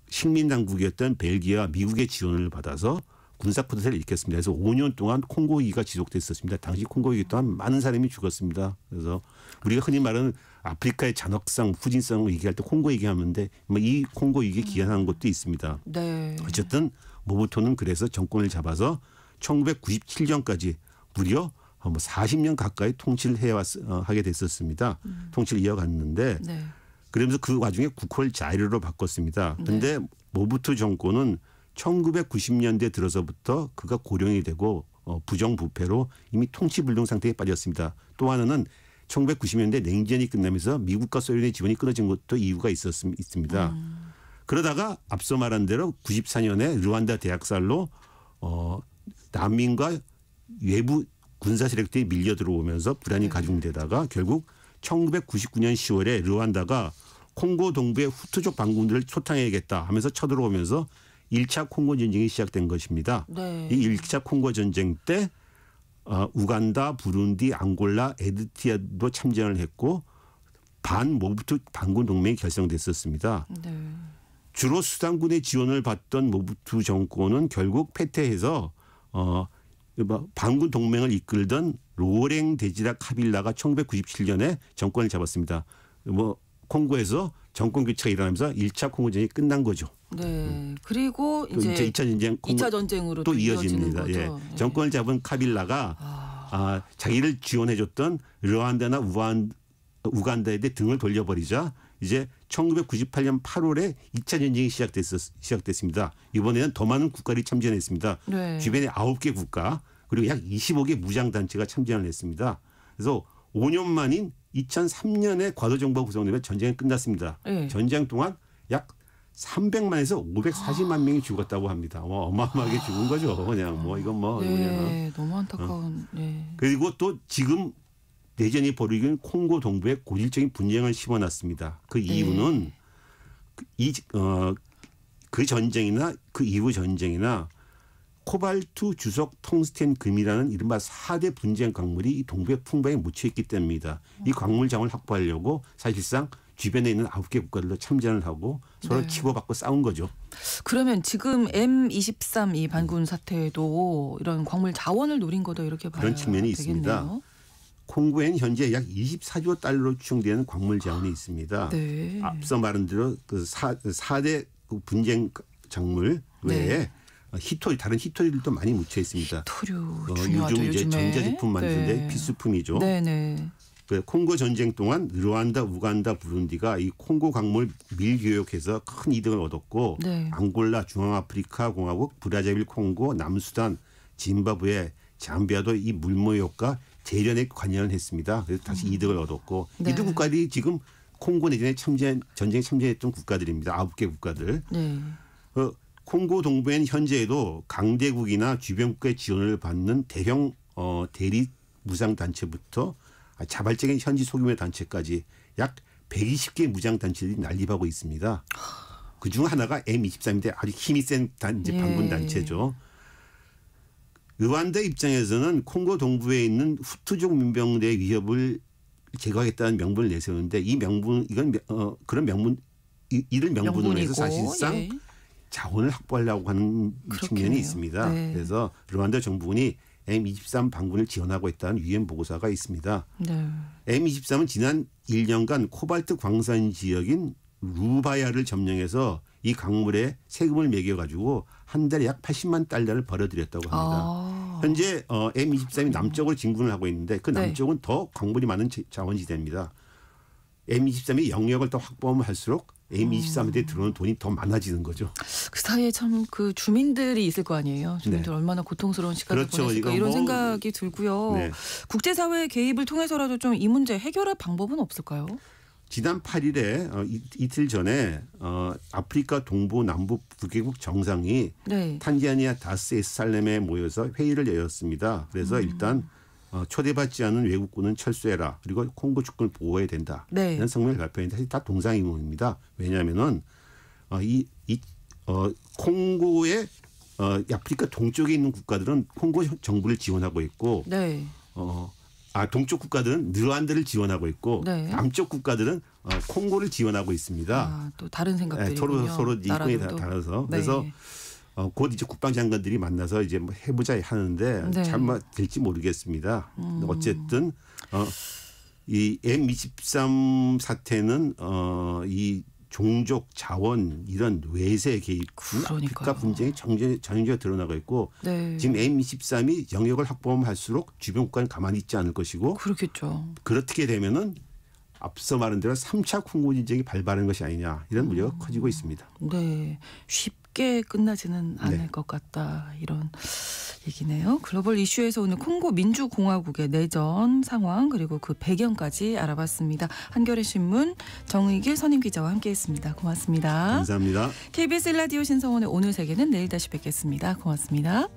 식민당국이었던 벨기에와 미국의 지원을 받아서 군사쿠데타를 일으켰습니다. 그래서 5년 동안 콩고 위기가 지속됐었습니다. 당시 콩고 위기 동안 많은 사람이 죽었습니다. 그래서 우리가 흔히 말하는 아프리카의 잔혹성, 후진성을 얘기할 때 콩고 얘기하는데 이 콩고 위기에 기한한 것도 있습니다. 네. 어쨌든 모부투는 그래서 정권을 잡아서 1997년까지 무려 40년 가까이 통치를 하게 됐었습니다. 통치를 이어갔는데 네. 그러면서 그 와중에 국호를 자유로 바꿨습니다. 그런데 모부투 정권은 1990년대 들어서부터 그가 고령이 되고 부정부패로 이미 통치불능 상태에 빠졌습니다. 또 하나는 1990년대 냉전이 끝나면서 미국과 소련의 지원이 끊어진 것도 이유가 있습니다. 그러다가 앞서 말한 대로 94년에 르완다 대학살로 난민과 외부 군사 세력들이 밀려 들어오면서 불안이 가중되다가 결국 1999년 10월에 르완다가 콩고 동부의 후투족 반군들을 초탕해야겠다 하면서 쳐들어오면서 1차 콩고 전쟁이 시작된 것입니다. 네. 이 1차 콩고 전쟁 때 우간다, 부룬디, 앙골라, 에리트리아도 참전을 했고 반모부투 반군 동맹이 결성됐었습니다. 네. 주로 수단군의 지원을 받던 모부투 정권은 결국 패퇴해서 반군 동맹을 이끌던 로랭 데지라 카빌라가 1997년에 정권을 잡았습니다. 콩고에서 정권 교체가 일어나면서 1차 콩고전이 끝난 거죠. 네. 그리고 또 이제 2차 전쟁으로 또 이어지는 이어집니다. 거죠. 예. 네. 정권을 잡은 카빌라가 자기를 지원해줬던 르완다나 우간다에 대해 등을 돌려버리자 이제 1998년 8월에 2차 전쟁이 시작됐습니다. 이번에는 더 많은 국가들이 참전했습니다. 네. 주변에 9개 국가 그리고 약 25개 무장단체가 참전을 했습니다. 그래서 5년 만인 2003년에 과도정부가 구성되면 전쟁이 끝났습니다. 네. 전쟁 동안 약 300만에서 540만 명이 죽었다고 합니다. 어마어마하게 죽은 거죠. 그냥 이건 네, 너무 안타까운. 네. 그리고 또 지금 내전이 벌어진 콩고 동부에 고질적인 분쟁을 심어놨습니다. 그 이유는 그 전쟁이나 그 이후 전쟁이나 코발트, 주석, 텅스텐, 금이라는 이른바 4대 분쟁 광물이 이 동부에 풍부하게 묻혀있기 때문입니다. 이 광물 자원을 확보하려고 사실상 주변에 있는 9개 국가들도 참전을 하고 서로 치고받고 싸운 거죠. 그러면 지금 M23 이 반군 사태도 이런 광물 자원을 노린 거다 이렇게 봐야 그런 측면이 되겠네요. 있습니다. 콩고에는 현재 약 24조 달러로 추정되는 광물 자원이 있습니다. 네. 앞서 말한 대로 그 4대 분쟁 작물 외에 다른 히토리들도 많이 묻혀 있습니다. 토류 중요하죠. 요즘 이제 요즘에. 전자제품 만드는데 필수품이죠. 네네. 그 콩고 전쟁 동안 르완다, 우간다, 부룬디가 이 콩고 광물 밀교역해서 큰 이득을 얻었고 네. 앙골라, 중앙아프리카 공화국, 브라자빌, 콩고, 남수단, 짐바브웨, 잠비아도 이 물모역과 재련에 관여를 했습니다. 그래서 다시 이득을 얻었고 네. 이들 국가들이 지금 콩고 내전에 전쟁에 참전했던 국가들입니다. 9개 국가들. 네. 콩고 동부엔 현재에도 강대국이나 주변 국가의 지원을 받는 대형 대리 무상 단체부터 자발적인 현지 소규모 단체까지 약 120개 무장 단체들이 난립하고 있습니다. 그중 하나가 M23인데 아주 힘이 센 반군 단체죠. 르완다 입장에서는 콩고 동부에 있는 후투족 민병대의 위협을 제거하겠다는 명분을 내세우는데 이 명분 이건 그런 명분 이를 명분으로 해서 사실상 자원을 확보하려고 하는 측면이 있습니다. 네. 그래서 르완다 정부군이 M23 반군을 지원하고 있다는 유엔 보고서가 있습니다. 네. M23은 지난 1년간 코발트 광산 지역인 루바야를 점령해서 이 광물에 세금을 매겨가지고 한 달에 약 80만 달러를 벌어들였다고 합니다. 현재 M23이 남쪽으로 진군을 하고 있는데 그 남쪽은 더 광물이 많은 자원지대입니다. M23이 영역을 더 확보하면 할수록 M23한테 들어오는 돈이 더 많아지는 거죠. 그 사이에 참 그 주민들이 있을 거 아니에요. 주민들 얼마나 고통스러운 시간을 그렇죠. 보냈을까 이런 생각이 들고요. 네. 국제사회의 개입을 통해서라도 좀 이 문제 해결할 방법은 없을까요? 지난 8일에 이틀 전에 아프리카 동부 남부 북계국 정상이 탄자니아 다스에살렘에 모여서 회의를 열었습니다. 그래서 일단 초대받지 않은 외국군은 철수해라. 그리고 콩고 주권을 보호해야 된다. 이런 성명을 발표했는데 사실 다 동상이몽입니다. 왜냐하면은 콩고의 아프리카 동쪽에 있는 국가들은 콩고 정부를 지원하고 있고 동쪽 국가들은 르완다를 지원하고 있고 남쪽 국가들은 콩고를 지원하고 있습니다. 또 다른 생각들이군요. 서로 이권이 달라서 그래서 곧 이제 국방장관들이 만나서 이제 뭐 해보자 하는데 잘 될지 모르겠습니다. 어쨌든 이 M23 사태는 이 종족 자원 이런 외세 개입 아프리카 분쟁이 전형적으로 드러나고 있고 지금 M23이 영역을 확보하면 할수록 주변 국가는 가만히 있지 않을 것이고 그렇겠죠. 그렇게 되면은 앞서 말한 대로 3차 콩고 전쟁이 발발하는 것이 아니냐 이런 우려가 커지고 있습니다. 네, 쉽게 끝나지는 않을 것 같다 이런 얘기네요. 글로벌 이슈에서 오늘 콩고 민주공화국의 내전 상황 그리고 그 배경까지 알아봤습니다. 한겨레 신문 정의길 선임기자와 함께했습니다. 고맙습니다. 감사합니다. KBS 1라디오 신성원의 오늘 세계는 내일 다시 뵙겠습니다. 고맙습니다.